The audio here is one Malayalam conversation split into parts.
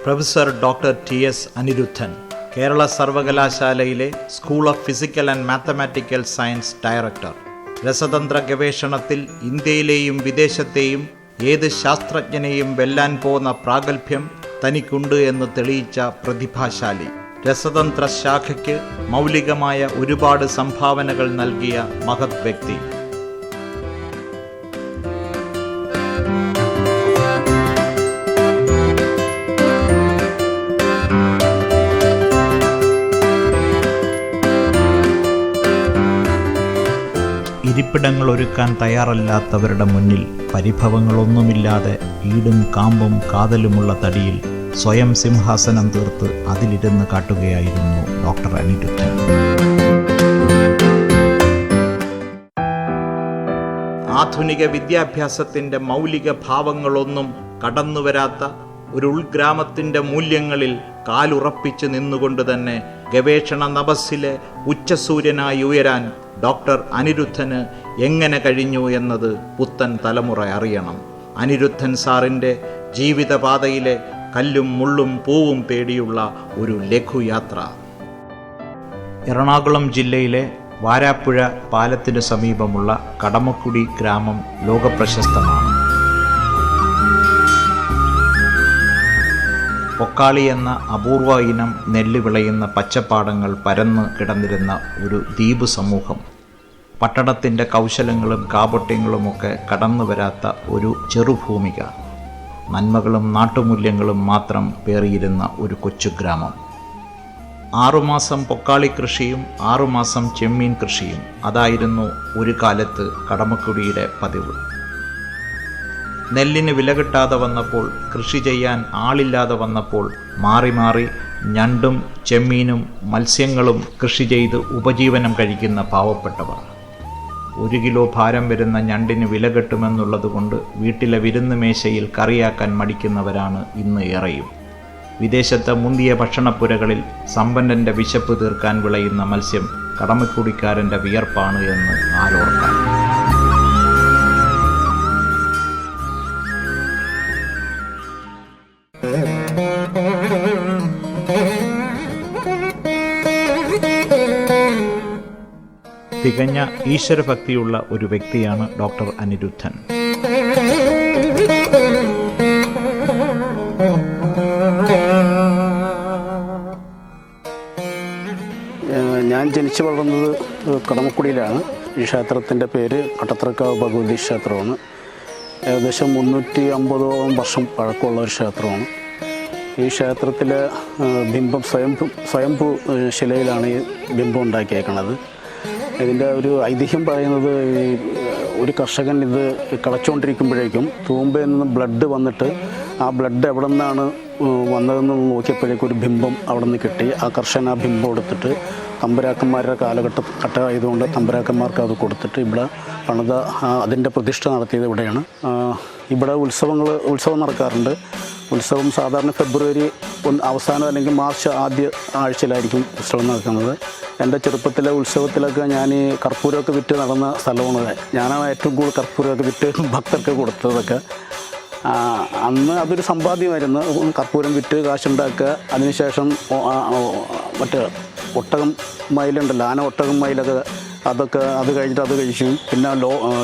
Professor doctor TS. Aniruddhan, Kerala സർവകലാശാലയിലെ school of physical and mathematical science director. രസതന്ത്ര ഗവേഷണത്തിൽ ഇന്ത്യയിലെയും വിദേശത്തെയും ഏത് ശാസ്ത്രജ്ഞനെയും വെല്ലാൻ പോകുന്ന പ്രാഗൽഭ്യം തനിക്കുണ്ട് എന്ന് തെളിയിച്ച പ്രതിഭാശാലി. രസതന്ത്ര ശാഖയ്ക്ക് മൗലികമായ ഒരുപാട് സംഭാവനകൾ നൽകിയ മഹത് വ്യക്തി. ഇരിപ്പിടങ്ങൾ ഒരുക്കാൻ തയ്യാറല്ലാത്തവരുടെ മുന്നിൽ പരിഭവങ്ങളൊന്നുമില്ലാതെ ഈടും കാമ്പും കാതലുമുള്ള തടിയിൽ സ്വയം സിംഹാസനം തീർത്ത് അതിലിരുന്ന് കാട്ടുകയായിരുന്നു ഡോക്ടർ അനിരുദ്ധൻ. ആധുനിക വിദ്യാഭ്യാസത്തിൻ്റെ മൗലിക ഭാവങ്ങളൊന്നും കടന്നുവരാത്ത ഒരു ഉൾഗ്രാമത്തിൻ്റെ മൂല്യങ്ങളിൽ കാലുറപ്പിച്ച് നിന്നുകൊണ്ട് തന്നെ ഗവേഷണ നഭസ്സിലെ ഉച്ചസൂര്യനായി ഉയരാൻ ഡോക്ടർ അനിരുദ്ധന് എങ്ങനെ കഴിഞ്ഞു എന്നത് പുത്തൻ തലമുറ അറിയണം. അനിരുദ്ധൻ സാറിൻ്റെ ജീവിതപാതയിലെ കല്ലും മുള്ളും പൂവും തേടിയുള്ള ഒരു ലഘുയാത്ര. എറണാകുളം ജില്ലയിലെ വാരാപ്പുഴ പാലത്തിനു സമീപമുള്ള കടമക്കുടി ഗ്രാമം ലോകപ്രശസ്തമാണ്. പൊക്കാളി എന്ന അപൂർവ ഇനം നെല്ല് വിളയുന്ന പച്ചപ്പാടങ്ങൾ പരന്ന് കിടന്നിരുന്ന ഒരു ദ്വീപ് സമൂഹം. പട്ടണത്തിൻ്റെ കൗശലങ്ങളും കാപട്യങ്ങളുമൊക്കെ കടന്നു വരാത്ത ഒരു ചെറുഭൂമിക. നന്മകളും നാട്ടുമൂല്യങ്ങളും മാത്രം പേറിയിരുന്ന ഒരു കൊച്ചു ഗ്രാമം. 6 മാസം പൊക്കാളി കൃഷിയും 6 മാസം ചെമ്മീൻ കൃഷിയും അതായിരുന്നു ഒരു കാലത്ത് കടമക്കുടിയുടെ പതിവ്. നെല്ലിന് വില കിട്ടാതെ വന്നപ്പോൾ, കൃഷി ചെയ്യാൻ ആളില്ലാതെ വന്നപ്പോൾ മാറി മാറി ഞണ്ടും ചെമ്മീനും മത്സ്യങ്ങളും കൃഷി ചെയ്ത് ഉപജീവനം കഴിക്കുന്ന പാവപ്പെട്ടവർ. 1 കിലോ ഭാരം വരുന്ന ഞണ്ടിന് വില കിട്ടുമെന്നുള്ളതുകൊണ്ട് വീട്ടിലെ വിരുന്ന് മേശയിൽ കറിയാക്കാൻ മടിക്കുന്നവരാണ് ഇന്ന് ഏറെയും. വിദേശത്തെ മുന്തിയ ഭക്ഷണപ്പുരകളിൽ സമ്പന്നൻ്റെ വിശപ്പ് തീർക്കാൻ വിളയുന്ന മത്സ്യം കടമക്കുടിക്കാരൻ്റെ വിയർപ്പാണ് എന്ന് ആരോർക്കാം. തികഞ്ഞ ഈശ്വരഭക്തിയുള്ള ഒരു വ്യക്തിയാണ് ഡോക്ടർ അനിരുദ്ധൻ. ഞാൻ ജനിച്ചു വളർന്നത് കടമക്കുടിയിലാണ്. ഈ ക്ഷേത്രത്തിൻ്റെ പേര് കട്ടത്രക്കാവ് ഭഗവതി ക്ഷേത്രമാണ്. ഏകദേശം 350ഓളം വർഷം പഴക്കമുള്ള ഒരു ക്ഷേത്രമാണ്. ഈ ക്ഷേത്രത്തിലെ ബിംബം സ്വയംഭൂ ശിലയിലാണ് ഈ ബിംബം ഉണ്ടാക്കിയേക്കുന്നത്. ഇതിൻ്റെ ഒരു ഐതിഹ്യം പറയുന്നത്, ഒരു കർഷകൻ ഇത് കളച്ചുകൊണ്ടിരിക്കുമ്പോഴേക്കും തൂമ്പയിൽ നിന്ന് ബ്ലഡ് വന്നിട്ട് ആ ബ്ലഡ് എവിടെ നിന്നാണ് വന്നതെന്ന് നോക്കിയപ്പോഴേക്കും ഒരു ബിംബം അവിടെ നിന്ന് കിട്ടി. ആ കർഷകൻ ആ ബിംബം എടുത്തിട്ട് തമ്പുരാക്കന്മാരുടെ കാലഘട്ടമായതുകൊണ്ട് തമ്പുരാക്കന്മാർക്ക് അത് കൊടുത്തിട്ട് ഇവിടെ പണിത അതിൻ്റെ പ്രതിഷ്ഠ നടത്തിയത് ഇവിടെയാണ്. ഇവിടെ ഉത്സവം നടക്കാറുണ്ട്. ഉത്സവം സാധാരണ ഫെബ്രുവരി അവസാനം അല്ലെങ്കിൽ മാർച്ച് ആദ്യ ആഴ്ചയിലായിരിക്കും ഉത്സവം നടക്കുന്നത്. എൻ്റെ ചെറുപ്പത്തിലെ ഉത്സവത്തിലൊക്കെ ഞാൻ ഈ കർപ്പൂരമൊക്കെ വിറ്റ് നടന്ന സ്ഥലമാണ്. ഞാനാണ് ഏറ്റവും കൂടുതൽ കർപ്പൂരമൊക്കെ വിറ്റ് ഭക്തർക്ക് കൊടുത്തതൊക്കെ. അന്ന് അതൊരു സമ്പാദ്യമായിരുന്നു. കർപ്പൂരം വിറ്റ് കാശുണ്ടാക്കുക. അതിനുശേഷം മറ്റേ ഒട്ടകം മയിലുണ്ടല്ലോ, ആന ഒട്ടകം മയിലൊക്കെ അത് കഴിഞ്ഞിട്ട് അത് കഴിക്കും. പിന്നെ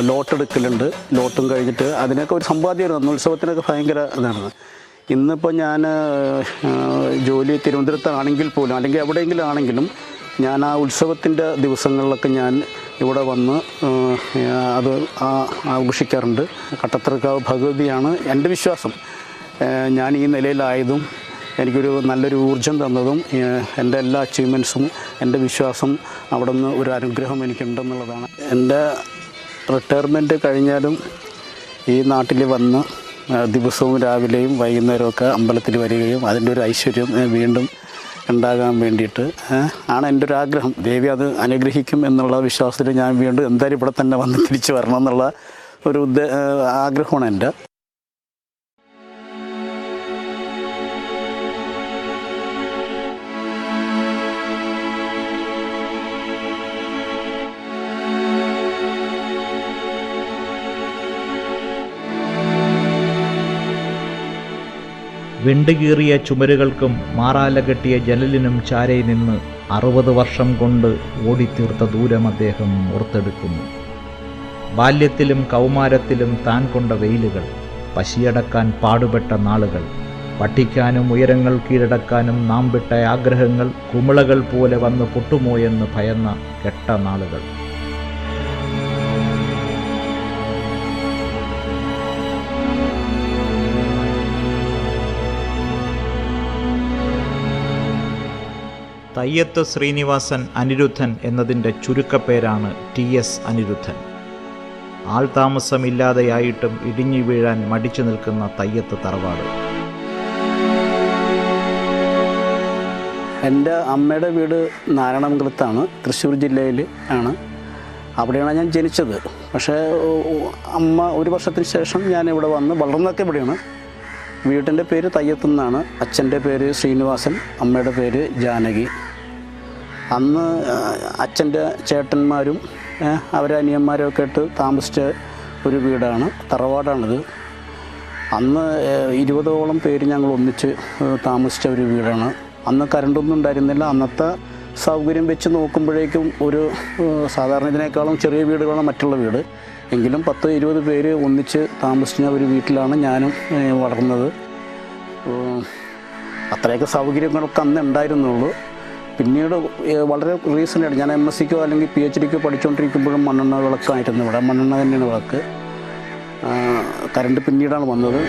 ലോട്ടെടുക്കലുണ്ട്. ലോട്ടും കഴിഞ്ഞിട്ട് അതിനൊക്കെ ഒരു സമ്പാദ്യമായിരുന്നു. ഉത്സവത്തിനൊക്കെ ഭയങ്കര ഇതാണ്. ഇന്നിപ്പോൾ ഞാൻ ജോലി തിരുവനന്തപുരത്താണെങ്കിൽ പോലും അല്ലെങ്കിൽ എവിടെയെങ്കിലും ആണെങ്കിലും ഞാൻ ആ ഉത്സവത്തിൻ്റെ ദിവസങ്ങളിലൊക്കെ ഞാൻ ഇവിടെ വന്ന് അത് ആഘോഷിക്കാറുണ്ട്. കട്ടത്രക്കാവ് ഭഗവതിയാണ് എൻ്റെ വിശ്വാസം. ഞാൻ ഈ നിലയിലായതും എനിക്കൊരു നല്ലൊരു ഊർജം തന്നതും എൻ്റെ എല്ലാ അച്ചീവ്മെൻറ്റ്സും എൻ്റെ വിശ്വാസം അവിടെ നിന്ന് ഒരു അനുഗ്രഹം എനിക്കുണ്ടെന്നുള്ളതാണ്. എൻ്റെ റിട്ടയർമെൻറ്റ് കഴിഞ്ഞാലും ഈ നാട്ടിൽ വന്ന് ദിവസവും രാവിലെയും വൈകുന്നേരമൊക്കെ അമ്പലത്തിൽ വരികയും അതിൻ്റെ ഒരു ഐശ്വര്യം വീണ്ടും ഉണ്ടാകാൻ വേണ്ടിയിട്ട് ആണ് എൻ്റെ ഒരു ആഗ്രഹം. ദേവി അത് അനുഗ്രഹിക്കും എന്നുള്ള വിശ്വാസത്തിൽ ഞാൻ വീണ്ടും എന്തായാലും ഇവിടെ തന്നെ വന്ന് തിരിച്ചു വരണം എന്നുള്ള ഒരു ആഗ്രഹമാണ് എൻ്റെ. വിണ്ടുകീറിയ ചുമരുകൾക്കും മാറാല കെട്ടിയ ജനലിനും ചാരെ നിന്ന് 60 വർഷം കൊണ്ട് ഓടിത്തീർത്ത ദൂരം അദ്ദേഹം ഓർത്തെടുക്കുന്നു. ബാല്യത്തിലും കൗമാരത്തിലും താൻ കൊണ്ട വെയിലുകൾ, പശിയടക്കാൻ പാടുപെട്ട നാളുകൾ, പഠിക്കാനും ഉയരങ്ങൾ കീഴടക്കാനും നാം വിട്ട ആഗ്രഹങ്ങൾ കുമിളകൾ പോലെ വന്ന് പൊട്ടുമോയെന്ന് ഭയന്ന കെട്ട നാളുകൾ. തയ്യത്ത് ശ്രീനിവാസൻ അനിരുദ്ധൻ എന്നതിൻ്റെ ചുരുക്കപ്പേരാണ് TS അനിരുദ്ധൻ. ആൾതാമസമില്ലാതെയായിട്ടും ഇടിഞ്ഞു വീഴാൻ മടിച്ചു നിൽക്കുന്ന തയ്യത്ത് തറവാട്. എൻ്റെ അമ്മയുടെ വീട് നാരായണമംഗലത്താണ്, തൃശ്ശൂർ ജില്ലയിൽ ആണ്. അവിടെയാണ് ഞാൻ ജനിച്ചത്. പക്ഷേ അമ്മ ഒരു വർഷത്തിന് ശേഷം ഞാൻ ഇവിടെ വന്ന് വളർന്നൊക്കെ ഇവിടെയാണ്. വീട്ടിൻ്റെ പേര് തയ്യത്തെന്നാണ്. അച്ഛൻ്റെ പേര് ശ്രീനിവാസൻ, അമ്മയുടെ പേര് ജാനകി. അന്ന് അച്ഛൻ്റെ ചേട്ടന്മാരും അവരെ അനിയന്മാരും ഒക്കെ ഇട്ട് താമസിച്ച ഒരു വീടാണ്, തറവാടാണിത്. അന്ന് 20ഓളം പേര് ഞങ്ങൾ ഒന്നിച്ച് താമസിച്ച ഒരു വീടാണ്. അന്ന് കറണ്ടൊന്നും ഉണ്ടായിരുന്നില്ല. അന്നത്തെ സൗകര്യം വെച്ച് നോക്കുമ്പോഴേക്കും ഒരു സാധാരണ ഇതിനേക്കാളും ചെറിയ വീടുകളാണ് മറ്റുള്ള വീട്. എങ്കിലും 10-20 പേര് ഒന്നിച്ച് താമസിച്ച ഒരു വീട്ടിലാണ് ഞാനും വളർന്നത്. അത്രയൊക്കെ സൗകര്യങ്ങളൊക്കെ അന്ന് ഉണ്ടായിരുന്നുള്ളൂ. പിന്നീട് വളരെ റീസെൻ്റായിട്ട് ഞാൻ MSCക്കോ അല്ലെങ്കിൽ PhDക്കോ പഠിച്ചുകൊണ്ടിരിക്കുമ്പോഴും മണ്ണെണ്ണ വിളക്കായിരുന്നു ഇവിടെ. മണ്ണെണ്ണ തന്നെയാണ് വിളക്ക്. കറണ്ട് പിന്നീടാണ് വന്നത്.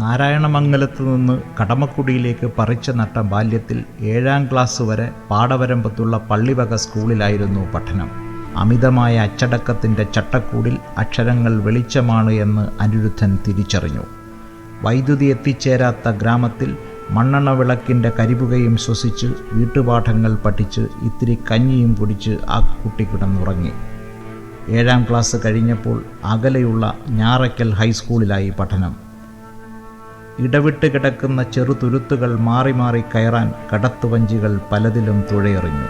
നാരായണമംഗലത്ത് നിന്ന് കടമക്കുടിയിലേക്ക് പറിച്ചു നട്ട ബാല്യത്തിൽ 7ാം ക്ലാസ് വരെ പാടവരമ്പത്തുള്ള പള്ളിവക സ്കൂളിലായിരുന്നു പഠനം. അമിതമായ അച്ചടക്കത്തിൻ്റെ ചട്ടക്കൂടിൽ അക്ഷരങ്ങൾ വെളിച്ചമാണ് എന്ന് അനിരുദ്ധൻ തിരിച്ചറിഞ്ഞു. വൈദ്യുതി എത്തിച്ചേരാത്ത ഗ്രാമത്തിൽ മണ്ണെണ്ണ വിളക്കിൻ്റെ കരിപുകയും ശ്വസിച്ച് വീട്ടുപാഠങ്ങൾ പഠിച്ച് ഇത്തിരി കഞ്ഞിയും കുടിച്ച് ആ കുട്ടി കിടന്നുറങ്ങി. 7ാം ക്ലാസ് കഴിഞ്ഞപ്പോൾ അകലെയുള്ള ഞാറയ്ക്കൽ ഹൈസ്കൂളിലായി പഠനം. ഇടവിട്ട് കിടക്കുന്ന ചെറുതുരുത്തുകൾ മാറി മാറി കയറാൻ കടത്തുവഞ്ചികൾ പലതിലും തുഴയെറിഞ്ഞു.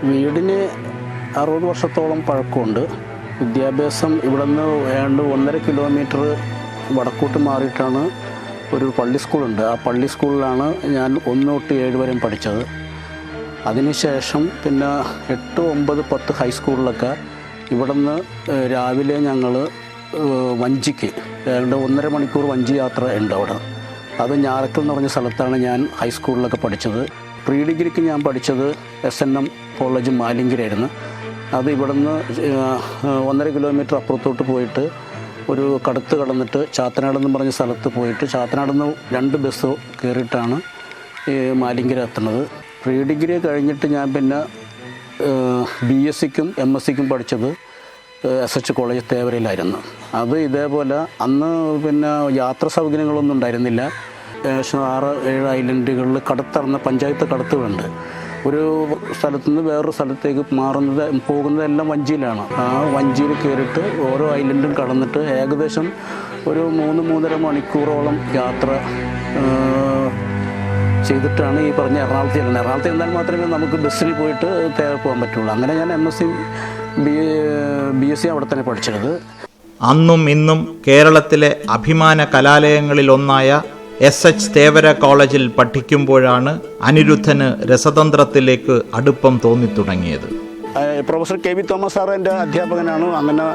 വീടിന് 60 വർഷത്തോളം പഴക്കമുണ്ട്. വിദ്യാഭ്യാസം ഇവിടെ നിന്ന് ഏതാണ്ട് 1.5 കിലോമീറ്റർ വടക്കോട്ട് മാറിയിട്ടാണ് ഒരു പള്ളി സ്കൂളുണ്ട്. ആ പള്ളി സ്കൂളിലാണ് ഞാൻ 1 തൊട്ട് 7 വരെയും പഠിച്ചത്. അതിനുശേഷം പിന്നെ 8, 9, 10 ഹൈസ്കൂളിലൊക്കെ ഇവിടെ നിന്ന് രാവിലെ ഞങ്ങൾ വഞ്ചിക്ക് 1.5 മണിക്കൂർ വഞ്ചി യാത്ര ഉണ്ട് അവിടെ. അത് ഞാറക്കൽ എന്ന് പറഞ്ഞ സ്ഥലത്താണ് ഞാൻ ഹൈസ്കൂളിലൊക്കെ പഠിച്ചത്. പ്രീ ഡിഗ്രിക്ക് ഞാൻ പഠിച്ചത് SNM കോളേജ് മാലിങ്കരായിരുന്നു. അത് ഇവിടെ നിന്ന് 1.5 കിലോമീറ്റർ അപ്പുറത്തോട്ട് പോയിട്ട് ഒരു കടത്ത് കടന്നിട്ട് ചാത്തനാടെന്ന് പറഞ്ഞ സ്ഥലത്ത് പോയിട്ട് ചാത്തനാടെന്ന് 2 ബസ് കയറിയിട്ടാണ് ഈ മാലിങ്കര എത്തുന്നത്. പ്രീ ഡിഗ്രി കഴിഞ്ഞിട്ട് ഞാൻ പിന്നെ BSCക്കും MSCക്കും പഠിച്ചത് SH കോളേജ് തേവരയിലായിരുന്നു. അത് ഇതേപോലെ അന്ന് പിന്നെ യാത്രാ സൗകര്യങ്ങളൊന്നും ഉണ്ടായിരുന്നില്ല. 6-7 ഐലൻഡുകളിൽ കടത്തിറങ്ങുന്ന പഞ്ചായത്ത് കടത്തുകളുണ്ട്. ഒരു സ്ഥലത്തു നിന്ന് വേറൊരു സ്ഥലത്തേക്ക് പോകുന്നതെല്ലാം വഞ്ചിയിലാണ്. ആ വഞ്ചിയിൽ കയറിയിട്ട് ഓരോ ഐലൻഡും കടന്നിട്ട് ഏകദേശം ഒരു 3-3.5 മണിക്കൂറോളം യാത്ര ചെയ്തിട്ടാണ് ഈ പറഞ്ഞ എറണാകുളത്ത് ചെല്ലുന്നത്. എറണാകുളത്ത് ചെന്നാൽ മാത്രമേ നമുക്ക് ബസ്സിൽ പോയിട്ട് പോകാൻ പറ്റുള്ളൂ. അങ്ങനെ ഞാൻ MSc BSc അവിടെ തന്നെ പഠിച്ചത്. അന്നും ഇന്നും കേരളത്തിലെ അഭിമാന കലാലയങ്ങളിലൊന്നായ SH തേവര കോളേജിൽ പഠിക്കുമ്പോഴാണ് അനിരുദ്ധന് രസതന്ത്രത്തിലേക്ക് അടുപ്പം തോന്നിത്തുടങ്ങിയത്. പ്രൊഫസർ KV തോമസ് സാർ എൻ്റെ അധ്യാപകനാണ്. അങ്ങനെ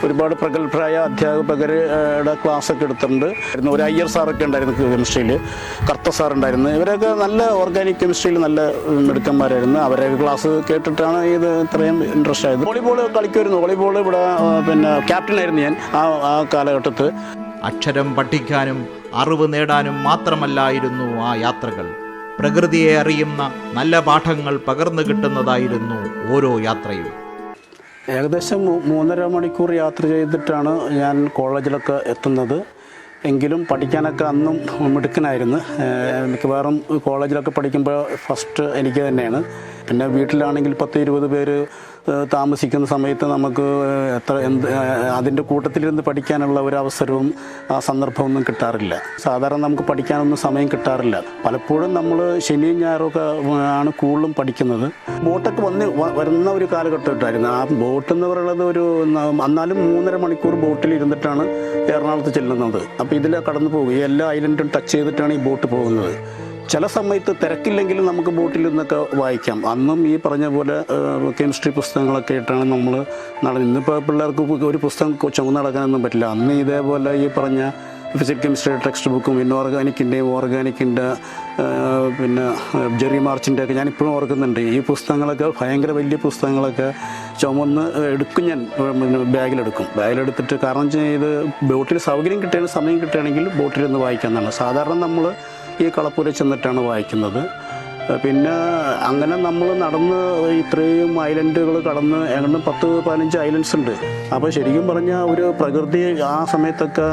ഒരുപാട് പ്രഗത്ഭരായ അധ്യാപകരുടെ ക്ലാസ്സൊക്കെ എടുത്തിട്ടുണ്ട്. ഒരു അയ്യർ സാറൊക്കെ ഉണ്ടായിരുന്നു കെമിസ്ട്രിയിൽ, കർത്ത സാർ ഉണ്ടായിരുന്നു. ഇവരൊക്കെ നല്ല ഓർഗാനിക് കെമിസ്ട്രിയിൽ നല്ല മിടുക്കന്മാരായിരുന്നു. അവരെ ക്ലാസ് കേട്ടിട്ടാണ് ഇത് ഇത്രയും ഇൻട്രസ്റ്റ് ആയത്. വോളിബോൾ കളിക്കുമായിരുന്നു. വോളിബോൾ ഇവിടെ പിന്നെ ക്യാപ്റ്റനായിരുന്നു ഞാൻ ആ കാലഘട്ടത്ത്. അക്ഷരം പഠിക്കാനും അറിവ് നേടാനും മാത്രമല്ലായിരുന്നു ആ യാത്രകൾ. പ്രകൃതിയെ അറിയുന്ന നല്ല പാഠങ്ങൾ പകർന്നു കിട്ടുന്നതായിരുന്നു ഓരോ യാത്രയും. ഏകദേശം 3.5 മണിക്കൂർ യാത്ര ചെയ്തിട്ടാണ് ഞാൻ കോളേജിലൊക്കെ എത്തുന്നത്. എങ്കിലും പഠിക്കാനൊക്കെ അന്നും മിടുക്കനായിരുന്നു. മിക്കവാറും കോളേജിലൊക്കെ പഠിക്കുമ്പോൾ ഫസ്റ്റ് എനിക്ക് തന്നെയാണ്. പിന്നെ വീട്ടിലാണെങ്കിൽ 10-20 പേര് താമസിക്കുന്ന സമയത്ത് നമുക്ക് അതിൻ്റെ കൂട്ടത്തിലിരുന്ന് പഠിക്കാനുള്ള ഒരു അവസരവും സന്ദർഭമൊന്നും കിട്ടാറില്ല. സാധാരണ നമുക്ക് പഠിക്കാനൊന്നും സമയം കിട്ടാറില്ല. പലപ്പോഴും നമ്മൾ ശനിയും ഞായറൊക്കെ ആണ് കൂടുതലും പഠിക്കുന്നത്. ബോട്ടൊക്കെ വരുന്ന ഒരു കാലഘട്ടമായിട്ടായിരുന്നു. ആ ബോട്ട് എന്ന് പറയുന്നത് എന്നാലും 3.5 മണിക്കൂർ ബോട്ടിൽ ഇരുന്നിട്ടാണ് എറണാകുളത്ത് ചെല്ലുന്നത്. അപ്പോൾ ഇതിൽ കടന്നു പോകും. ഈ എല്ലാ ഐലൻഡും ടച്ച് ചെയ്തിട്ടാണ് ഈ ബോട്ട് പോകുന്നത്. ചില സമയത്ത് തിരക്കില്ലെങ്കിലും നമുക്ക് ബോട്ടിൽ നിന്നൊക്കെ വായിക്കാം. അന്നും ഈ പറഞ്ഞ പോലെ കെമിസ്ട്രി പുസ്തകങ്ങളൊക്കെ ആയിട്ടാണ് നമ്മൾ ഇന്നിപ്പോൾ പിള്ളേർക്ക് ഒരു പുസ്തകം ചുമന്ന് നടക്കാനൊന്നും പറ്റില്ല. അന്ന് ഇതേപോലെ ഈ പറഞ്ഞ ഫിസിക്സ് കെമിസ്ട്രി ടെക്സ്റ്റ് ബുക്കും ഇൻഓർഗാനിക്കിൻ്റെയും ഓർഗാനിക്കിൻ്റെ പിന്നെ ജെറി മാർച്ചിൻ്റെ ഒക്കെ ഞാനിപ്പോഴും ഓർക്കുന്നുണ്ട്. ഈ പുസ്തകങ്ങളൊക്കെ ഭയങ്കര വലിയ പുസ്തകങ്ങളൊക്കെ ചുമന്ന് എടുക്കും. ഞാൻ ബാഗിലെടുത്തിട്ട് കാരണം ഇത് ബോട്ടിൽ സൗകര്യം കിട്ടുകയാണെങ്കിൽ സമയം കിട്ടുകയാണെങ്കിൽ ബോട്ടിലിരുന്ന് വായിക്കാമെന്നാണ്. സാധാരണ നമ്മൾ ഈ കളപ്പുര ചെന്നിട്ടാണ് വായിക്കുന്നത്. പിന്നെ അങ്ങനെ നമ്മൾ നടന്ന് ഇത്രയും ഐലൻഡുകൾ കടന്ന് ഏതാണ്ട് 10-15 ഐലൻഡ്സ് ഉണ്ട്. അപ്പോൾ ശരിക്കും പറഞ്ഞാൽ ഒരു പ്രകൃതി ആ സമയത്തൊക്കെ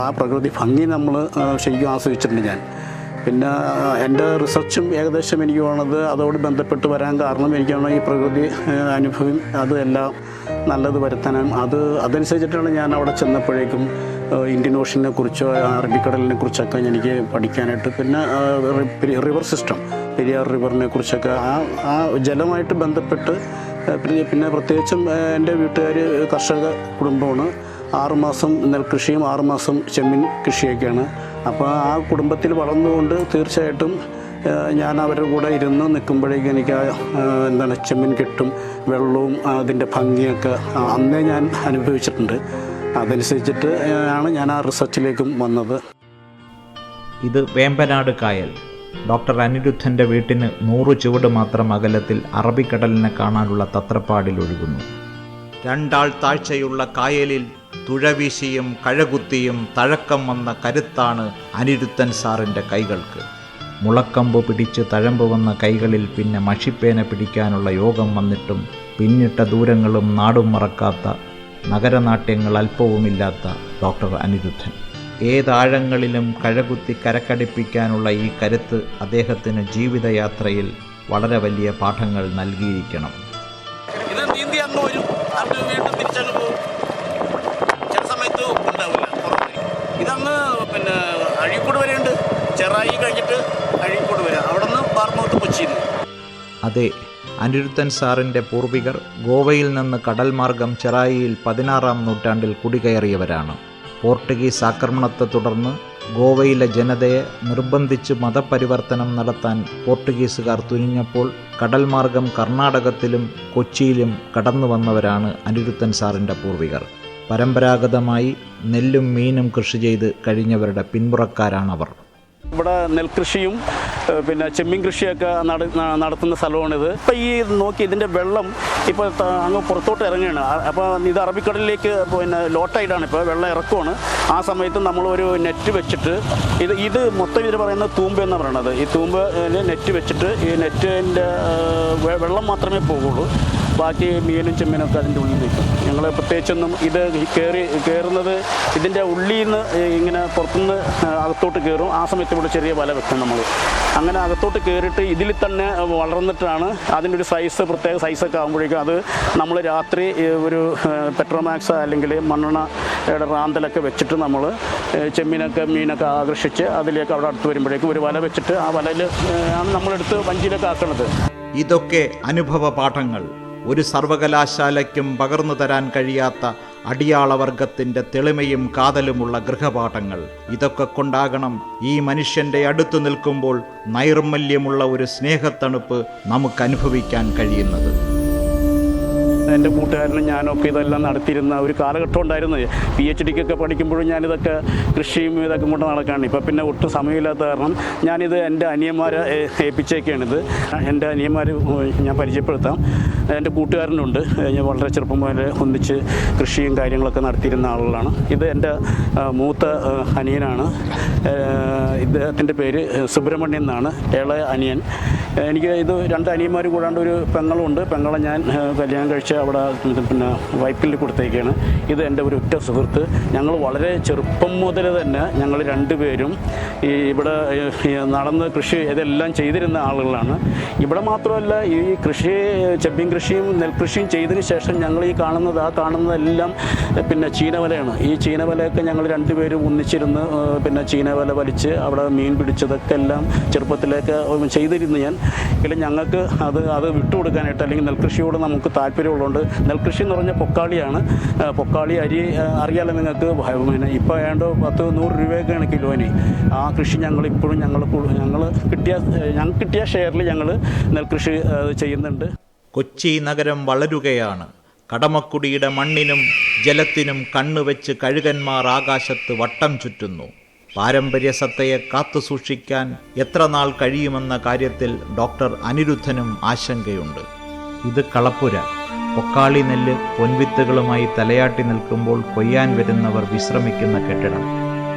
ആ പ്രകൃതി ഭംഗി നമ്മൾ ശരിക്കും ആസ്വദിച്ചിട്ടുണ്ട് ഞാൻ. പിന്നെ എൻ്റെ റിസർച്ചും ഏകദേശം എനിക്ക് തോന്നുന്നത് അതോട് ബന്ധപ്പെട്ട് വരാൻ കാരണം എനിക്കാണ് ഈ പ്രകൃതി അനുഭവം അതെല്ലാം നല്ലത് വരുത്താനും അതനുസരിച്ചിട്ടാണ് ഞാൻ അവിടെ ചെന്നപ്പോഴേക്കും ഇന്ത്യൻ ഓഷനെ കുറിച്ചോ അറബിക്കടലിനെ കുറിച്ചൊക്കെ എനിക്ക് പഠിക്കാനായിട്ട്, പിന്നെ റിവർ സിസ്റ്റം പെരിയാർ റിവറിനെ കുറിച്ചൊക്കെ ആ ജലമായിട്ട് ബന്ധപ്പെട്ട്, പിന്നെ പ്രത്യേകിച്ചും എൻ്റെ വീട്ടുകാർ കർഷക കുടുംബമാണ്. 6 മാസം നെൽകൃഷിയും 6 മാസം ചെമ്മീൻ കൃഷിയൊക്കെയാണ്. അപ്പോൾ ആ കുടുംബത്തിൽ വളർന്നുകൊണ്ട് തീർച്ചയായിട്ടും ഞാൻ അവരുടെ കൂടെ ഇരുന്ന് നിൽക്കുമ്പോഴേക്കും എനിക്ക് ചെമ്മീൻ കെട്ടും വെള്ളവും അതിൻ്റെ ഭംഗിയൊക്കെ അന്നേ ഞാൻ അനുഭവിച്ചിട്ടുണ്ട്. അതനുസരിച്ചിട്ട് ആണ് ഞാൻ ആ റിസർച്ചിലേക്കും വന്നത്. ഇത് വേമ്പനാട് കായൽ. ഡോക്ടർ അനിരുദ്ധൻ്റെ വീട്ടിന് 100 ചുവട് മാത്രം അകലത്തിൽ അറബിക്കടലിനെ കാണാനുള്ള തത്രപ്പാടിൽ ഒഴുകുന്നു. 2 ആൾ താഴ്ചയുള്ള കായലിൽ തുഴവീശിയും കഴകുത്തിയും തഴക്കം വന്ന കരുത്താണ് അനിരുദ്ധൻ സാറിൻ്റെ കൈകൾക്ക്. മുളക്കമ്പ് പിടിച്ച് തഴമ്പ് വന്ന കൈകളിൽ പിന്നെ മഷിപ്പേന പിടിക്കാനുള്ള യോഗം വന്നിട്ടും പിന്നിട്ട ദൂരങ്ങളും നാടും മറക്കാത്ത നഗരനാട്യങ്ങൾ അല്പവുമില്ലാത്ത ഡോക്ടർ അനിരുദ്ധൻ. ഏതാഴങ്ങളിലും കഴകുത്തി കരക്കടിപ്പിക്കാനുള്ള ഈ കരുത്ത് അദ്ദേഹത്തിന് ജീവിതയാത്രയിൽ വളരെ വലിയ പാഠങ്ങൾ നൽകിയിരിക്കണം. ഇത് നീന്തി അങ്ങ് വരും, അത് വീണ്ടും തിരിച്ചങ്ങ് പോകും. ചില സമയത്ത് ഉണ്ടാവില്ല. ഇതങ്ങ് പിന്നെ അഴീക്കോട് വരെയുണ്ട്. ചെറായി കഴിഞ്ഞിട്ട് അഴീക്കോട് വരെ, അവിടെ നിന്ന് പാർമൗത്ത് കൊച്ചിയിൽ. അതെ, അനിരുദ്ധൻ സാറിൻ്റെ പൂർവികർ ഗോവയിൽ നിന്ന് കടൽ മാർഗം ചെറായിയിൽ 16-ാം നൂറ്റാണ്ടിൽ കുടികയറിയവരാണ്. പോർട്ടുഗീസ് ആക്രമണത്തെ തുടർന്ന് ഗോവയിലെ ജനതയെ നിർബന്ധിച്ച് മതപരിവർത്തനം നടത്താൻ പോർട്ടുഗീസുകാർ തുനിഞ്ഞപ്പോൾ കടൽ മാർഗം കർണാടകത്തിലും കൊച്ചിയിലും കടന്നു വന്നവരാണ് അനിരുദ്ധൻ സാറിൻ്റെ പൂർവികർ. പരമ്പരാഗതമായി നെല്ലും മീനും കൃഷി ചെയ്ത് കഴിഞ്ഞവരുടെ പിന്മുറക്കാരാണവർ. ഇവിടെ നെൽകൃഷിയും പിന്നെ ചെമ്മീൻ കൃഷിയൊക്കെ നടത്തുന്ന സ്ഥലമാണിത്. ഇപ്പം ഈ നോക്കി ഇതിൻ്റെ വെള്ളം ഇപ്പോൾ അങ്ങ് പുറത്തോട്ട് ഇറങ്ങുകയാണ്. അപ്പോൾ ഇത് അറബിക്കടലിലേക്ക് പിന്നെ ലോട്ടായിട്ടാണ് ഇപ്പോൾ വെള്ളം ഇറക്കുവാണ്. ആ സമയത്ത് നമ്മളൊരു നെറ്റ് വെച്ചിട്ട് ഇത് മൊത്തം ഇതിൽ പറയുന്നത് തൂമ്പ് എന്ന് പറയുന്നത്. ഈ തൂമ്പ് നെറ്റ് വെച്ചിട്ട് ഈ നെറ്റിൻ്റെ വെള്ളം മാത്രമേ പോകുള്ളൂ. ബാക്കി മീനും ചെമ്മീനൊക്കെ അതിൻ്റെ ഉള്ളിൽ നിൽക്കും. ഞങ്ങൾ പ്രത്യേകിച്ചൊന്നും ഇത് കയറുന്നത് ഇതിൻ്റെ ഉള്ളിൽ നിന്ന് ഇങ്ങനെ പുറത്തുനിന്ന് അകത്തോട്ട് കയറും. ആ സമയത്ത് ഇവിടെ ചെറിയ വല വെക്കും നമ്മൾ. അങ്ങനെ അകത്തോട്ട് കയറിയിട്ട് ഇതിൽ തന്നെ വളർന്നിട്ടാണ് അതിൻ്റെ ഒരു സൈസ്, പ്രത്യേക സൈസൊക്കെ ആകുമ്പോഴേക്കും അത് നമ്മൾ രാത്രി ഒരു പെട്രോമാക്സ് അല്ലെങ്കിൽ മണ്ണെണ്ണയുടെ റാന്തലൊക്കെ വെച്ചിട്ട് നമ്മൾ മീനൊക്കെ ആകർഷിച്ച് അതിലേക്ക് അവിടെ അടുത്ത് വരുമ്പോഴേക്കും ഒരു വല വെച്ചിട്ട് ആ വലയിൽ ആണ് നമ്മളെടുത്ത് വഞ്ചിയിലൊക്കെ ആക്കുന്നത്. ഇതൊക്കെ അനുഭവ പാഠങ്ങൾ. ഒരു സർവകലാശാലയ്ക്കും പകർന്നു തരാൻ കഴിയാത്ത അടിയാളവർഗത്തിൻ്റെ തെളിമയും കാതലുമുള്ള ഗൃഹപാഠങ്ങൾ. ഇതൊക്കെ കൊണ്ടാകണം ഈ മനുഷ്യൻ്റെ അടുത്തു നിൽക്കുമ്പോൾ നൈർമല്യമുള്ള ഒരു സ്നേഹത്തണുപ്പ് നമുക്ക് അനുഭവിക്കാൻ കഴിയുന്നത്. എൻ്റെ കൂട്ടുകാരനും ഞാനൊക്കെ ഇതെല്ലാം നടത്തിയിരുന്ന ഒരു കാലഘട്ടം ഉണ്ടായിരുന്നു. PhD-ക്കൊക്കെ പഠിക്കുമ്പോഴും ഞാനിതൊക്കെ കൃഷിയും ഇതൊക്കെ കൊണ്ട് നടക്കുകയാണ്. ഇപ്പം പിന്നെ ഒട്ടും സമയമില്ലാത്ത കാരണം ഞാനിത് എൻ്റെ അനിയന്മാരെ ഏൽപ്പിച്ചേക്കാണിത്. എൻ്റെ അനിയന്മാർ ഞാൻ പരിചയപ്പെടുത്താം. എൻ്റെ കൂട്ടുകാരനുണ്ട്. ഞാൻ വളരെ ചെറുപ്പം മുതലേ ഒന്നിച്ച് കൃഷിയും കാര്യങ്ങളൊക്കെ നടത്തിയിരുന്ന ആളുകളാണ്. ഇത് എൻ്റെ മൂത്ത അനിയനാണ്. ഇദ്ദേഹത്തിൻ്റെ പേര് സുബ്രഹ്മണ്യൻ എന്നാണ്, ഇളയ അനിയൻ. എനിക്ക് ഇത് 2 അനിയന്മാർ കൂടാണ്ട് ഒരു പെങ്ങളുണ്ട്. പെങ്ങളെ ഞാൻ കല്യാണം കഴിച്ച് അവിടെ പിന്നെ വൈപ്പിൽ കൊടുത്തേക്കാണ്. ഇത് എൻ്റെ ഒരു ഉറ്റ സുഹൃത്ത്. ഞങ്ങൾ വളരെ ചെറുപ്പം മുതൽ തന്നെ ഞങ്ങൾ 2 പേരും ഇവിടെ നടന്ന് കൃഷി ഇതെല്ലാം ചെയ്തിരുന്ന ആളുകളാണ്. ഇവിടെ മാത്രമല്ല, ഈ കൃഷി ചെമ്മീൻ കൃഷിയും നെൽകൃഷിയും ചെയ്തതിന് ശേഷം ഞങ്ങൾ ഈ കാണുന്നതെല്ലാം പിന്നെ ചീനവലയാണ്. ഈ ചീനവലയൊക്കെ ഞങ്ങൾ 2 പേരും ഒന്നിച്ചിരുന്ന് പിന്നെ ചീനവല വലിച്ച് അവിടെ മീൻ പിടിച്ചതൊക്കെ എല്ലാം ചെറുപ്പത്തിലേക്ക് ചെയ്തിരുന്നു ഞാൻ. എങ്കിലും ഞങ്ങൾക്ക് അത് വിട്ടുകൊടുക്കാനായിട്ട്, അല്ലെങ്കിൽ നെൽകൃഷിയോട് നമുക്ക് താല്പര്യമുള്ളതുകൊണ്ട്, നെൽകൃഷി എന്ന് പറഞ്ഞാൽ പൊക്കാളിയാണ്. പൊക്കാളി അരി അറിയാലോ നിങ്ങൾക്ക്. പിന്നെ ഇപ്പോൾ ഏതാണ്ട് 10-100 രൂപയൊക്കെയാണ് കിലോന്. ആ കൃഷി ഞങ്ങളിപ്പോഴും ഞങ്ങൾക്ക് കിട്ടിയ ഷെയറിൽ ഞങ്ങൾ നെൽകൃഷി ചെയ്യുന്നുണ്ട്. കൊച്ചി നഗരം വളരുകയാണ്. കടമക്കുടിയുടെ മണ്ണിനും ജലത്തിനും കണ്ണുവെച്ച് കഴുകന്മാർ ആകാശത്ത് വട്ടം ചുറ്റുന്നു. പാരമ്പര്യ സത്തയെ കാത്തുസൂക്ഷിക്കാൻ എത്ര നാൾ കഴിയുമെന്ന കാര്യത്തിൽ ഡോക്ടർ അനിരുദ്ധനും ആശങ്കയുണ്ട്. ഇത് കളപ്പുര. പൊക്കാളി നെല്ല് പൊൻവിത്തുകളുമായി തലയാട്ടി നിൽക്കുമ്പോൾ കൊയ്യാൻ വരുന്നവർ വിശ്രമിക്കുന്ന കെട്ടിടം.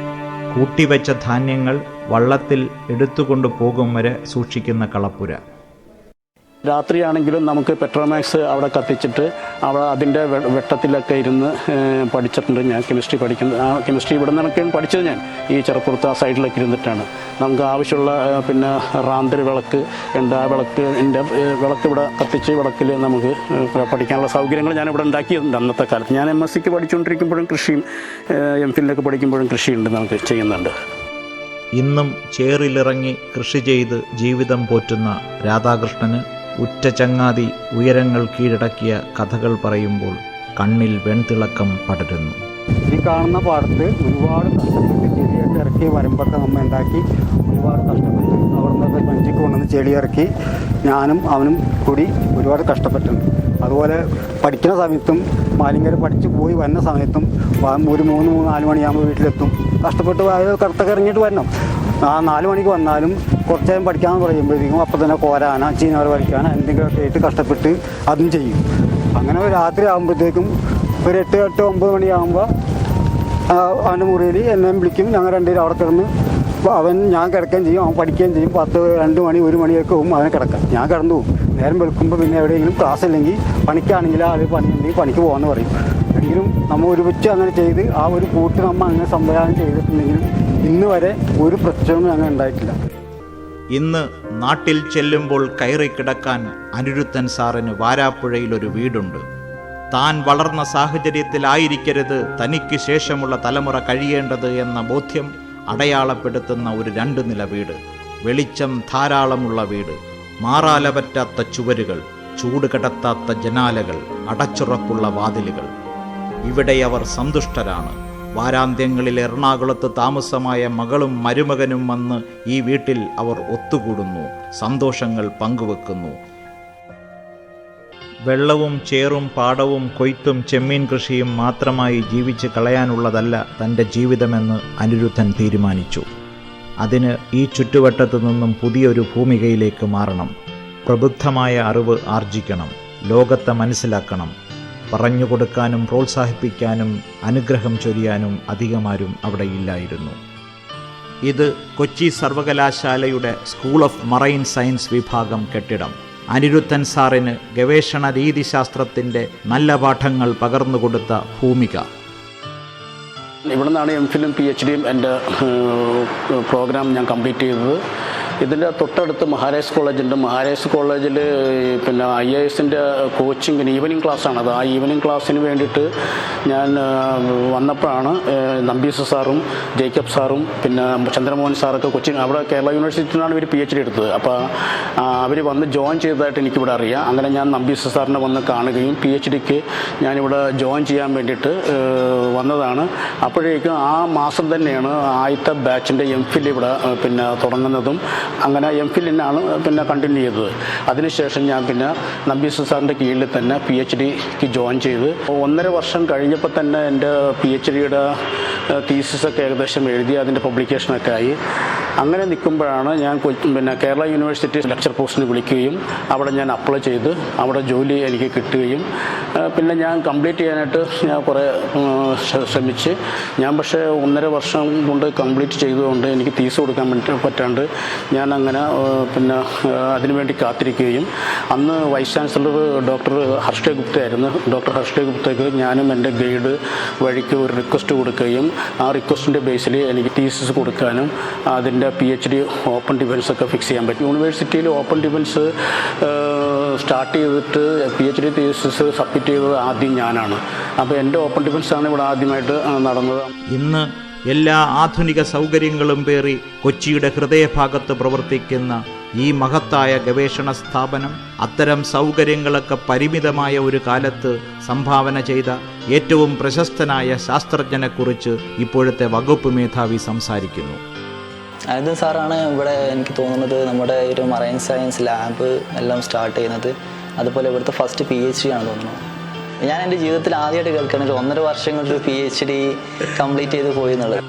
കൂട്ടിവെച്ച ധാന്യങ്ങൾ വള്ളത്തിൽ എടുത്തുകൊണ്ടു പോകും വരെ സൂക്ഷിക്കുന്ന കളപ്പുര. രാത്രിയാണെങ്കിലും നമുക്ക് പെട്രോമാക്സ് അവിടെ കത്തിച്ചിട്ട് അവിടെ അതിൻ്റെ വെട്ടത്തിലൊക്കെ ഇരുന്ന് പഠിച്ചിട്ടുണ്ട് ഞാൻ. കെമിസ്ട്രി ഇവിടെ നിന്നൊക്കെയാണ് പഠിച്ചത് ഞാൻ. ഈ ചെറുപ്പുറത്ത് ആ സൈഡിലൊക്കെ ഇരുന്നിട്ടാണ്. നമുക്ക് ആവശ്യമുള്ള പിന്നെ റാന്തൽ വിളക്ക് ഉണ്ട്. ആ വിളക്ക് ഇവിടെ കത്തിച്ച് വിളക്കിൽ നമുക്ക് പഠിക്കാനുള്ള സൗകര്യങ്ങൾ ഞാനിവിടെ ഉണ്ടാക്കിയിട്ടുണ്ട് അന്നത്തെ കാലത്ത്. ഞാൻ MSc പഠിച്ചുകൊണ്ടിരിക്കുമ്പോഴും കൃഷിയും MPhilലൊക്കെ പഠിക്കുമ്പോഴും കൃഷിയുണ്ട്, നമുക്ക് ചെയ്യുന്നുണ്ട്. ഇന്നും ചേറിലിറങ്ങി കൃഷി ചെയ്ത് ജീവിതം പോറ്റുന്ന രാധാകൃഷ്ണന് ഉറ്റ ചങ്ങാതി ഉയരങ്ങൾ കീഴടക്കിയ കഥകൾ പറയുമ്പോൾ കണ്ണിൽ വെൺതിളക്കം പടരുന്നു. ഈ കാണുന്ന പാടത്ത് ഒരുപാട് കഷ്ടപ്പെട്ട് ചെടിയൊക്കെ ഇറക്കി വരമ്പൊക്കെ നമ്മൾ ഉണ്ടാക്കി ഒരുപാട് കഷ്ടപ്പെട്ട് അവിടെ നിന്നൊക്കെ മഞ്ചിക്ക് കൊണ്ടുവന്ന് ചെടി ഇറക്കി ഞാനും അവനും കൂടി ഒരുപാട് കഷ്ടപ്പെട്ടിട്ടുണ്ട്. അതുപോലെ പഠിക്കുന്ന സമയത്തും മാലിന്യർ പഠിച്ച് പോയി വരുന്ന സമയത്തും ഒരു 3-4 മണിയാകുമ്പോൾ വീട്ടിലെത്തും. കഷ്ടപ്പെട്ട് കറുത്തൊക്കെ ഇറങ്ങിയിട്ട് വരണം. ആ 4 മണിക്ക് വന്നാലും കുറച്ച് നേരം പഠിക്കാമെന്ന് പറയുമ്പോഴത്തേക്കും അപ്പം തന്നെ കോരാന ചീനവര വലിക്കാനോ എന്തെങ്കിലുമൊക്കെ ആയിട്ട് കഷ്ടപ്പെട്ട് അതും ചെയ്യും. അങ്ങനെ രാത്രി ആകുമ്പോഴത്തേക്കും ഒരു 8-9 മണിയാകുമ്പോൾ അവൻ്റെ മുറിയിൽ എന്നെ വിളിക്കും. ഞങ്ങൾ 2 പേരും അവിടെ കിടന്ന് ഞാൻ കിടക്കുകയും ചെയ്യും, അവൻ പഠിക്കുകയും ചെയ്യും. 2 മണി 1 മണിയൊക്കെ ആവും അവനെ കിടക്കാൻ. ഞാൻ കിടന്നു പോകും. നേരം വെളുക്കുമ്പോൾ പിന്നെ എവിടെയെങ്കിലും ക്ലാസ് അല്ലെങ്കിൽ പണിക്കാണെങ്കിൽ അത് പണിയുണ്ടെങ്കിൽ പണിക്ക് പോകാമെന്ന് പറയും. എങ്കിലും നമ്മൾ ഒരുമിച്ച് അങ്ങനെ ചെയ്ത് ആ ഒരു കൂട്ട് നമ്മൾ അങ്ങനെ സംവിധാനം ചെയ്തിട്ടുണ്ടെങ്കിലും ഇന്ന് വരെ ഒരു പ്രശ്നവും അങ്ങനെ ഉണ്ടായിട്ടില്ല. ഇന്ന് നാട്ടിൽ ചെല്ലുമ്പോൾ കയറി കിടക്കാൻ അനിരുദ്ധൻ സാറിന് വാരാപ്പുഴയിലൊരു വീടുണ്ട്. താൻ വളർന്ന സാഹചര്യത്തിലായിരിക്കരുത് തനിക്ക് ശേഷമുള്ള തലമുറ കഴിയേണ്ടത് എന്ന ബോധ്യം അടയാളപ്പെടുത്തുന്ന ഒരു 2 നില വീട്. വെളിച്ചം ധാരാളമുള്ള വീട്. മാറാലപറ്റാത്ത ചുവരുകൾ, ചൂട് കടത്താത്ത ജനാലകൾ, അടച്ചുറപ്പുള്ള വാതിലുകൾ. ഇവിടെ അവർ സന്തുഷ്ടരാണ്. വാരാന്ത്യങ്ങളിൽ എറണാകുളത്ത് താമസമായ മകളും മരുമകനും വന്ന് ഈ വീട്ടിൽ അവർ ഒത്തുകൂടുന്നു, സന്തോഷങ്ങൾ പങ്കുവെക്കുന്നു. വെള്ളവും ചേറും പാടവും കൊയ്ത്തും ചെമ്മീൻ കൃഷിയും മാത്രമായി ജീവിച്ച് കളയാനുള്ളതല്ല തൻ്റെ ജീവിതമെന്ന് അനിരുദ്ധൻ തീരുമാനിച്ചു. അതിന് ഈ ചുറ്റുവട്ടത്തു നിന്നും പുതിയൊരു ഭൂമികയിലേക്ക് മാറണം. പ്രബുദ്ധമായ അറിവ് ആർജിക്കണം. ലോകത്തെ മനസ്സിലാക്കണം. പറഞ്ഞുകൊടുക്കാനും പ്രോത്സാഹിപ്പിക്കാനും അനുഗ്രഹം ചൊരിയാനും അധികമാരും അവിടെ ഇല്ലായിരുന്നു. ഇത് കൊച്ചി സർവകലാശാലയുടെ സ്കൂൾ ഓഫ് മറൈൻ സയൻസ് വിഭാഗം കെട്ടിടം. അനിരുദ്ധൻ സാറിന് ഗവേഷണ രീതിശാസ്ത്രത്തിൻ്റെ നല്ല പാഠങ്ങൾ പകർന്നുകൊടുത്ത ഭൂമിക. ഇവിടെ നിന്നാണ് MPhilലും PhDയും എൻ്റെ പ്രോഗ്രാം ഞാൻ കംപ്ലീറ്റ് ചെയ്തത്. ഇതിൻ്റെ തൊട്ടടുത്ത് മഹാരാജ് കോളേജുണ്ട്. മഹാരാജ് കോളേജിൽ പിന്നെ IASൻ്റെ കോച്ചിങ്ങിന് ഈവനിങ് ക്ലാസ്സാണ്. അത് ആ ഈവനിങ് ക്ലാസ്സിന് വേണ്ടിയിട്ട് ഞാൻ വന്നപ്പോഴാണ് നമ്പീസ് സാറും ജേക്കബ് സാറും പിന്നെ ചന്ദ്രമോഹൻ സാറൊക്കെ കൊച്ചി അവിടെ കേരള യൂണിവേഴ്സിറ്റിയിൽ നിന്നാണ് ഇവർ PhD എടുത്തത്. അപ്പോൾ അവർ വന്ന് ജോയിൻ ചെയ്തതായിട്ട് എനിക്കിവിടെ അറിയാം. അങ്ങനെ ഞാൻ നമ്പീസ് സാറിനെ വന്ന് കാണുകയും PhDക്ക് ഞാനിവിടെ ജോയിൻ ചെയ്യാൻ വേണ്ടിയിട്ട് വന്നതാണ്. അപ്പോഴേക്കും ആ മാസം തന്നെയാണ് ആദ്യത്തെ ബാച്ചിൻ്റെ MPhil ഇവിടെ പിന്നെ തുടങ്ങുന്നതും. അങ്ങനെ MPhilനാണ് പിന്നെ കണ്ടിന്യൂ ചെയ്തത്. അതിനുശേഷം ഞാൻ പിന്നെ നമ്പീസ് സാറിൻ്റെ കീഴിൽ തന്നെ PhDക്ക് ജോയിൻ ചെയ്ത് 1.5 വർഷം കഴിഞ്ഞപ്പോൾ തന്നെ എൻ്റെ PhDയുടെ തീസിസൊക്കെ ഏകദേശം എഴുതി അതിൻ്റെ പബ്ലിക്കേഷനൊക്കെ ആയി. അങ്ങനെ നിൽക്കുമ്പോഴാണ് ഞാൻ കേരള യൂണിവേഴ്സിറ്റി ലെക്ചർ പോസ്റ്റിന് വിളിക്കുകയും അവിടെ ഞാൻ അപ്ലൈ ചെയ്ത് അവിടെ ജോലി എനിക്ക് കിട്ടുകയും പിന്നെ ഞാൻ കംപ്ലീറ്റ് ചെയ്യാനായിട്ട് ഞാൻ കുറേ ശ്രമിച്ച് ഞാൻ പക്ഷേ 1.5 വർഷം കൊണ്ട് കംപ്ലീറ്റ് ചെയ്തുകൊണ്ട് എനിക്ക് തീസ് കൊടുക്കാൻ പറ്റാണ്ട് ഞാൻ അങ്ങനെ പിന്നെ അതിനുവേണ്ടി കാത്തിരിക്കുകയും അന്ന് വൈസ് ചാൻസലർ ഡോക്ടർ ഹർഷേ ഗുപ്ത ആയിരുന്നു. ഡോക്ടർ ഹർഷേ ഗുപ്തയ്ക്ക് ഞാനും എൻ്റെ ഗൈഡ് വഴിക്ക് ഒരു റിക്വസ്റ്റ് കൊടുക്കുകയും ആ റിക്വസ്റ്റിൻ്റെ ബേസിൽ എനിക്ക് തീസിസ് കൊടുക്കാനും അതിൻ്റെ PhD ഓപ്പൺ ഡിഫൻസ് ഒക്കെ ഫിക്സ് ചെയ്യാൻ പറ്റും. യൂണിവേഴ്സിറ്റിയിൽ ഓപ്പൺ ഡിഫൻസ് സ്റ്റാർട്ട് ചെയ്തിട്ട് PhD തീസിസ് സബ്മിറ്റ് ചെയ്തത് ആദ്യം ഞാനാണ്. അപ്പോൾ എൻ്റെ ഓപ്പൺ ഡിഫൻസാണ് ഇവിടെ ആദ്യമായിട്ട് നടന്നത്. ഇന്ന് എല്ലാ ആധുനിക സൗകര്യങ്ങളും പേറി കൊച്ചിയുടെ ഹൃദയഭാഗത്ത് പ്രവർത്തിക്കുന്ന ഈ മഹത്തായ ഗവേഷണ സ്ഥാപനം അത്തരം സൗകര്യങ്ങളൊക്കെ പരിമിതമായ ഒരു കാലത്ത് സംഭാവന ചെയ്ത ഏറ്റവും പ്രശസ്തനായ ശാസ്ത്രജ്ഞനെക്കുറിച്ച് ഇപ്പോഴത്തെ വകുപ്പ് മേധാവി സംസാരിക്കുന്നു. അനന്തൻ സാറാണ് ഇവിടെ എനിക്ക് തോന്നുന്നത് നമ്മുടെ ഒരു മറൈൻ സയൻസ് ലാബ് എല്ലാം സ്റ്റാർട്ട് ചെയ്യുന്നത്. അതുപോലെ ഇവിടുത്തെ ഫസ്റ്റ് PhD ആണ് തോന്നുന്നത്. ഞാൻ എൻ്റെ ജീവിതത്തിൽ ആദ്യമായിട്ട് കേൾക്കണം 1.5 വർഷം കൊണ്ട് PhD കംപ്ലീറ്റ് ചെയ്ത് പോയി എന്നുള്ളത്.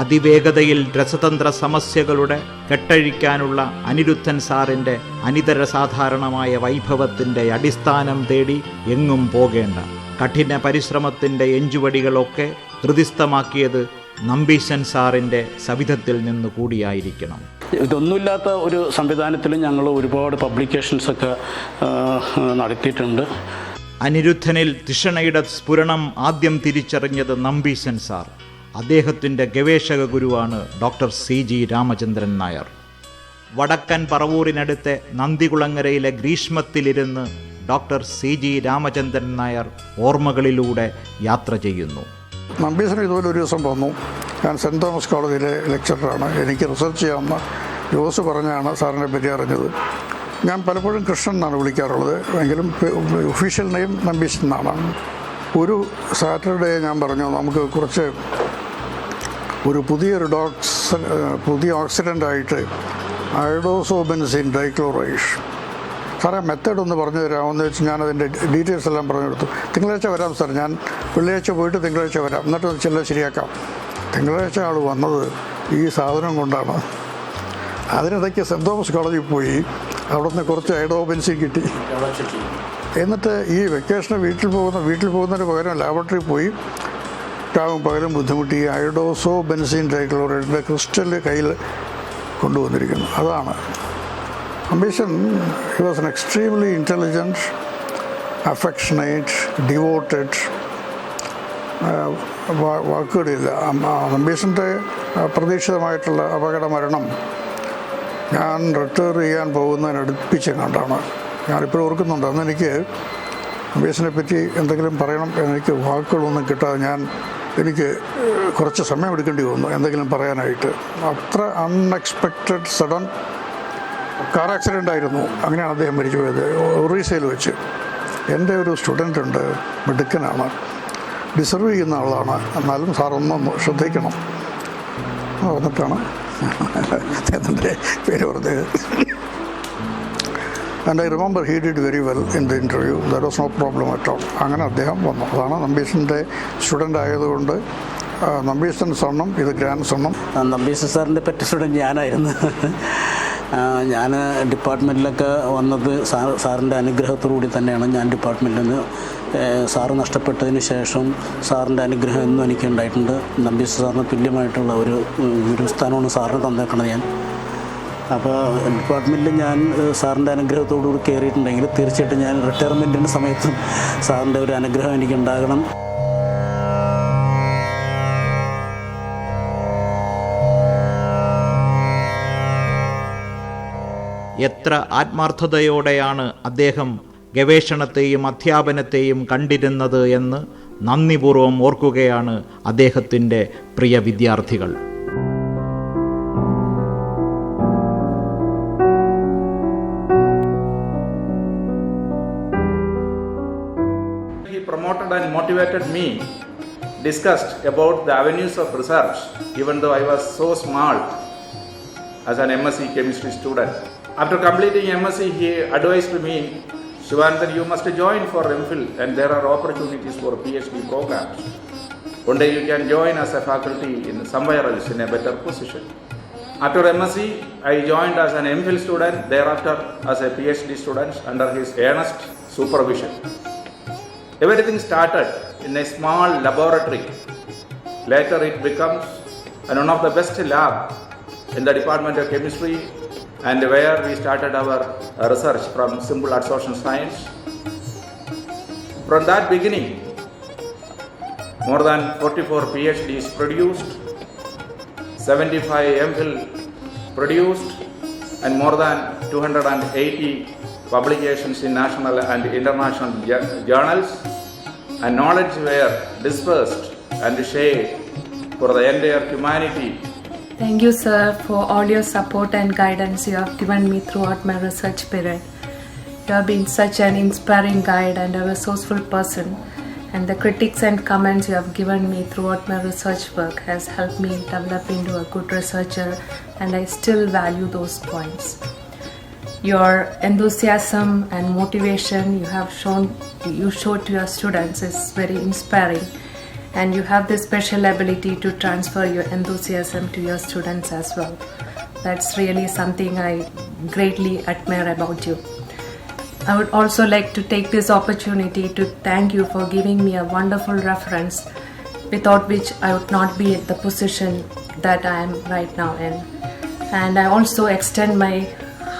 അതിവേഗതയിൽ രസതന്ത്ര സമസ്യകളുടെ കെട്ടഴിക്കാനുള്ള അനിരുദ്ധൻ സാറിൻ്റെ അനിതര സാധാരണമായ വൈഭവത്തിൻ്റെ അടിസ്ഥാനം തേടി എങ്ങും പോകേണ്ട കഠിന പരിശ്രമത്തിൻ്റെ എഞ്ചുവടികളൊക്കെ ഹൃദിസ്ഥമാക്കിയത് നമ്പീശൻ സാറിൻ്റെ സവിധത്തിൽ നിന്ന് കൂടിയായിരിക്കണം. ഇതൊന്നുമില്ലാത്ത ഒരു സംവിധാനത്തിൽ ഞങ്ങൾ ഒരുപാട് പബ്ലിക്കേഷൻസൊക്കെ നടത്തിയിട്ടുണ്ട്. അനിരുദ്ധനിൽ തിഷണയുടെ സ്ഫുരണം ആദ്യം തിരിച്ചറിഞ്ഞത് നമ്പീശൻ സാർ. അദ്ദേഹത്തിൻ്റെ ഗവേഷക ഗുരുവാണ് ഡോക്ടർ CG രാമചന്ദ്രൻ നായർ. വടക്കൻ പറവൂരിനടുത്തെ നന്ദികുളങ്ങരയിലെ ഗ്രീഷ്മത്തിലിരുന്ന് ഡോക്ടർ CG രാമചന്ദ്രൻ നായർ ഓർമ്മകളിലൂടെ യാത്ര ചെയ്യുന്നു. നമ്പീശൻ ഇതുപോലെ ഒരു ദിവസം വന്നു. ഞാൻ സെൻറ്റ് തോമസ് കോളേജിലെ ലെക്ചറാണ്. എനിക്ക് റിസർച്ച് ചെയ്യാമെന്ന് ജോസ് പറഞ്ഞാണ് സാറിനെ പറ്റി അറിഞ്ഞത്. ഞാൻ പലപ്പോഴും കൃഷ്ണൻ എന്നാണ് വിളിക്കാറുള്ളത്, എങ്കിലും ഒഫീഷ്യൽ നെയിം നമ്പീശൻ എന്നാണ്. ഒരു സാറ്റർഡേ ഞാൻ പറഞ്ഞു നമുക്ക് കുറച്ച് ഒരു പുതിയ ഓക്സിഡൻ്റായിട്ട് അയഡോസോബെൻസിൻ ഡൈക്ലോറൈഡ് സാറേ മെത്തേഡ് ഒന്ന് പറഞ്ഞു തരാമെന്ന് വെച്ച് ഞാനതിൻ്റെ ഡീറ്റെയിൽസ് എല്ലാം പറഞ്ഞു കൊടുത്തു. തിങ്കളാഴ്ച വരാം സാർ, ഞാൻ വെള്ളിയാഴ്ച പോയിട്ട് തിങ്കളാഴ്ച വരാം, എന്നിട്ട് ചെല്ലാം ശരിയാക്കാം. തിങ്കളാഴ്ച ആൾ വന്നത് ഈ സാധനം കൊണ്ടാണ്. അതിനിടയ്ക്ക് സെൻറ്റ് തോമസ് കോളേജിൽ പോയി അവിടെ നിന്ന് കുറച്ച് അയഡോബെൻസിൻ കിട്ടി. എന്നിട്ട് ഈ വെക്കേഷന് വീട്ടിൽ പോകുന്നതിന് പകരം ലാബറട്ടറി പോയി രാവും പകലും ബുദ്ധിമുട്ടി ഈ അയഡോസോബെൻസിൻ ഡൈക്ലോറൈഡിൻ്റെ ക്രിസ്റ്റൽ കയ്യിൽ കൊണ്ടുവന്നിരിക്കുന്നു. അതാണ് Ambition. He was an extremely intelligent, affectionate, devoted. വാക്കുകളില്ല. അംബീഷൻ്റെ അപ്രതീക്ഷിതമായിട്ടുള്ള അപകട മരണം ഞാൻ റിട്ടയർ ചെയ്യാൻ പോകുന്നതിനടുപ്പിച്ച് കണ്ടാണ്. ഞാനിപ്പോഴും ഓർക്കുന്നുണ്ട്. അന്ന് എനിക്ക് അംബീഷനെ പറ്റി എന്തെങ്കിലും പറയണം, എനിക്ക് വാക്കുകളൊന്നും കിട്ടാതെ എനിക്ക് കുറച്ച് സമയം എടുക്കേണ്ടി വന്നു എന്തെങ്കിലും പറയാനായിട്ട്. അത്ര അൺഎക്സ്പെക്റ്റഡ് സഡൻ കാർ ആക്സിഡൻ്റ് ആയിരുന്നു. അങ്ങനെയാണ് അദ്ദേഹം മരിച്ചു പോയത് ഒറീസയിൽ വെച്ച്. എൻ്റെ ഒരു സ്റ്റുഡൻ്റ് ഉണ്ട്, മിടുക്കനാണ്, ഡിസർവ് ചെയ്യുന്ന ആളാണ്. എന്നാലും സാറൊന്നും ശ്രദ്ധിക്കണം പറഞ്ഞിട്ടാണ് അദ്ദേഹത്തിൻ്റെ പേര് പറഞ്ഞത്. And I remember he did very well in the interview. That was no problem at all. അങ്ങനെ അദ്ദേഹം വന്നു. അതാണ് നമ്പീശൻ്റെ സ്റ്റുഡൻ്റ് ആയതുകൊണ്ട് നമ്പീശൻ സണ്ണും ഇത് ഗ്രാൻഡ് സണ്ണും. നമ്പീശൻ സാറിൻ്റെ പെറ്റ സ്റ്റുഡൻറ്റ് ഞാനായിരുന്നു. ഞാൻ ഡിപ്പാർട്ട്മെൻറ്റിലൊക്കെ വന്നത് സാറിൻ്റെ അനുഗ്രഹത്തോടുകൂടി തന്നെയാണ്. ഞാൻ ഡിപ്പാർട്ട്മെൻറ്റിൽ നിന്ന് സാറ് നഷ്ടപ്പെട്ടതിന് ശേഷം സാറിൻ്റെ അനുഗ്രഹം എന്നും എനിക്ക് ഉണ്ടായിട്ടുണ്ട്. നമ്പീശൻ സാറിന് തുല്യമായിട്ടുള്ള ഒരു സ്ഥാനമാണ് സാറിന് തന്നേക്കണത് ഞാൻ. അപ്പോൾ ഡിപ്പാർട്ട്മെൻറ്റിൽ ഞാൻ സാറിൻ്റെ അനുഗ്രഹത്തോടുകൂടി കയറിയിട്ടുണ്ടെങ്കിൽ തീർച്ചയായിട്ടും ഞാൻ റിട്ടയർമെൻറ്റിൻ്റെ സമയത്തും സാറിൻ്റെ ഒരു അനുഗ്രഹം എനിക്കുണ്ടാകണം. എത്ര ആത്മാർത്ഥതയോടെയാണ് അദ്ദേഹം ഗവേഷണത്തെയും അധ്യാപനത്തെയും കണ്ടിരുന്നത് എന്ന് നന്ദിപൂർവ്വം ഓർക്കുകയാണ് അദ്ദേഹത്തിൻ്റെ പ്രിയ വിദ്യാർത്ഥികൾ. He promoted and motivated me, discussed about the avenues of research, even though I was so small as an MSc chemistry student. After completing MSc, he advised me, Shivanandan, you must join for MPhil and there are opportunities for PhD programs. One day you can join as a faculty in somewhere else in a better position. After MSc, I joined as an MPhil student, thereafter as a PhD student under his earnest supervision. Everything started in a small laboratory. Later it becomes one of the best lab in the Department of Chemistry, and where we started our research from simple adsorption science. From that beginning, more than 44 PhDs produced, 75 MPhil produced, and more than 280 publications in national and international journals, and knowledge were dispersed and shared for the entire humanity. Thank you, sir, for all your support and guidance you have given me throughout my research period. You have been such an inspiring guide and a resourceful person, and the critics and comments you have given me throughout my research work has helped me develop into a good researcher, and I still value those points. Your enthusiasm and motivation you show to your students is very inspiring, and you have this special ability to transfer your enthusiasm to your students as well. That's really something I greatly admire about you. I would also like to take this opportunity to thank you for giving me a wonderful reference, without which I would not be at the position that I am right now in. And I also extend my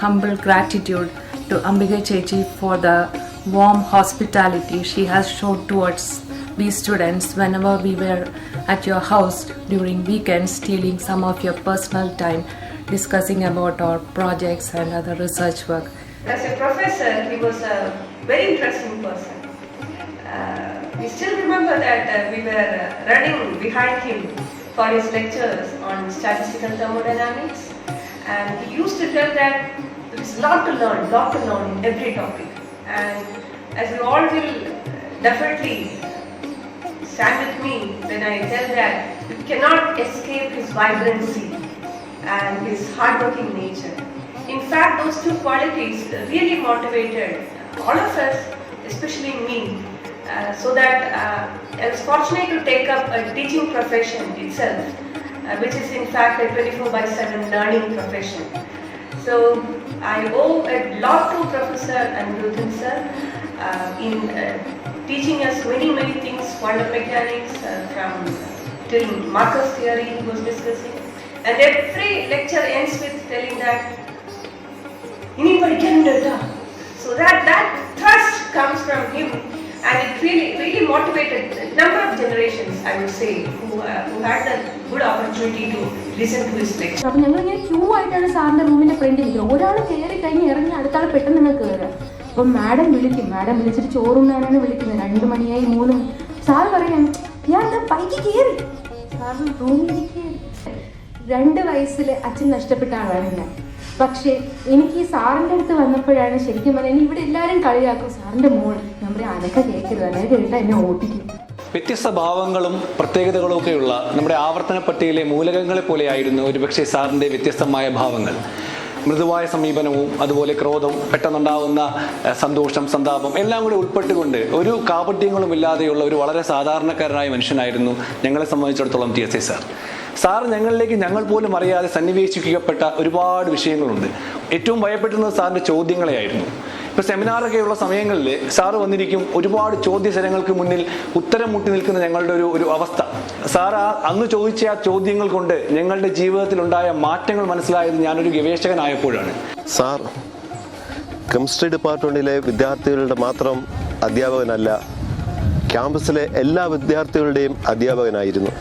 humble gratitude to Ambika Chechi for the warm hospitality she has shown towards we students whenever we were at your house during weekends, stealing some of your personal time discussing about our projects and other research work. As a professor, he was a very interesting person. We still remember that we were running behind him for his lectures on statistical thermodynamics, and he used to tell that there is a lot to learn in every topic. And as you all will definitely stand with me when I tell that you cannot escape his vibrancy and his hardworking nature. In fact, those two qualities really motivated all of us, especially me, so that I was fortunate to take up a teaching profession itself, which is in fact a 24/7 learning profession. So I owe a lot to Professor Anirudhan sir in teaching us many things, quantum mechanics, from till Markov theory he was discussing, and every lecture ends with telling that anybody can do that. So that thrust comes from him, and it really motivated a number of generations, I would say, who had the good opportunity to listen to his lecture. അപ്പോൾ ഞങ്ങളിങ്ങനെ ക്യൂ ആയിട്ടാണ് സാറിൻ്റെ റൂമിൻ്റെ ഫ്രണ്ടിൽ നിൽക്കുന്നത്. ഒരാൾ കയറി കഴിഞ്ഞ് ഇറങ്ങി അടുത്ത ആൾ പെട്ടെന്ന് നിങ്ങൾ കയറുക. അപ്പം മാഡം വിളിച്ചിട്ട് ചോറുണ്ണാനാണ് വിളിക്കുന്നത്. 2 മണിയായി 3 മണി. സാർ പറയാം ഞാൻ പൈക്ക് കയറി. സാറിന് റൂമിൽ കയറി. 2 വയസ്സിൽ അച്ഛൻ നഷ്ടപ്പെട്ട ആളാണ് ഞാൻ. പക്ഷേ എനിക്ക് ഈ സാറിൻ്റെ അടുത്ത് വന്നപ്പോഴാണ് ശരിക്കും പറഞ്ഞാൽ ഇവിടെ എല്ലാവരും കളിയാക്കും സാറിൻ്റെ മോൾ. ഞാൻ പറയും അതൊക്കെ കേൾക്കരുത്, അതൊക്കെ കേട്ടാൽ എന്നെ ഓട്ടിക്കും. വ്യത്യസ്ത ഭാവങ്ങളും പ്രത്യേകതകളും ഒക്കെയുള്ള നമ്മുടെ ആവർത്തന പട്ടികയിലെ മൂലകങ്ങളെ പോലെയായിരുന്നു ഒരുപക്ഷെ സാറിൻ്റെ വ്യത്യസ്തമായ ഭാവങ്ങൾ. മൃദുവായ സമീപനവും അതുപോലെ ക്രോധവും പെട്ടെന്നുണ്ടാകുന്ന സന്തോഷം, സന്താപം എല്ലാം കൂടി ഉൾപ്പെട്ടുകൊണ്ട് ഒരു കാപട്യങ്ങളും ഇല്ലാതെയുള്ള ഒരു വളരെ സാധാരണക്കാരനായ മനുഷ്യനായിരുന്നു ഞങ്ങളെ സംബന്ധിച്ചിടത്തോളം TSA സാർ. സാർ ഞങ്ങളിലേക്ക് ഞങ്ങൾ പോലും അറിയാതെ സന്നിവേശിക്കപ്പെട്ട ഒരുപാട് വിഷയങ്ങളുണ്ട്. ഏറ്റവും ഭയപ്പെട്ടിരുന്നത് സാറിൻ്റെ ചോദ്യങ്ങളെയായിരുന്നു. ഇപ്പോൾ സെമിനാറൊക്കെയുള്ള സമയങ്ങളിൽ സാറ് വന്നിരിക്കും, ഒരുപാട് ചോദ്യശരങ്ങൾക്ക് മുന്നിൽ ഉത്തരം മുട്ടി നിൽക്കുന്ന ഞങ്ങളുടെ ഒരു അവസ്ഥ. സാർ അന്ന് ചോദിച്ച ആ ചോദ്യങ്ങൾ കൊണ്ട് ഞങ്ങളുടെ ജീവിതത്തിലുണ്ടായ മാറ്റങ്ങൾ മനസ്സിലായത് ഞാനൊരു ഗവേഷകനായപ്പോഴാണ്. സാർ കെമിസ്ട്രി ഡിപ്പാർട്ട്മെൻറ്റിലെ വിദ്യാർത്ഥികളുടെ മാത്രം അധ്യാപകനല്ല, ക്യാമ്പസിലെ എല്ലാ വിദ്യാർത്ഥികളുടെയും അധ്യാപകനായിരുന്നു.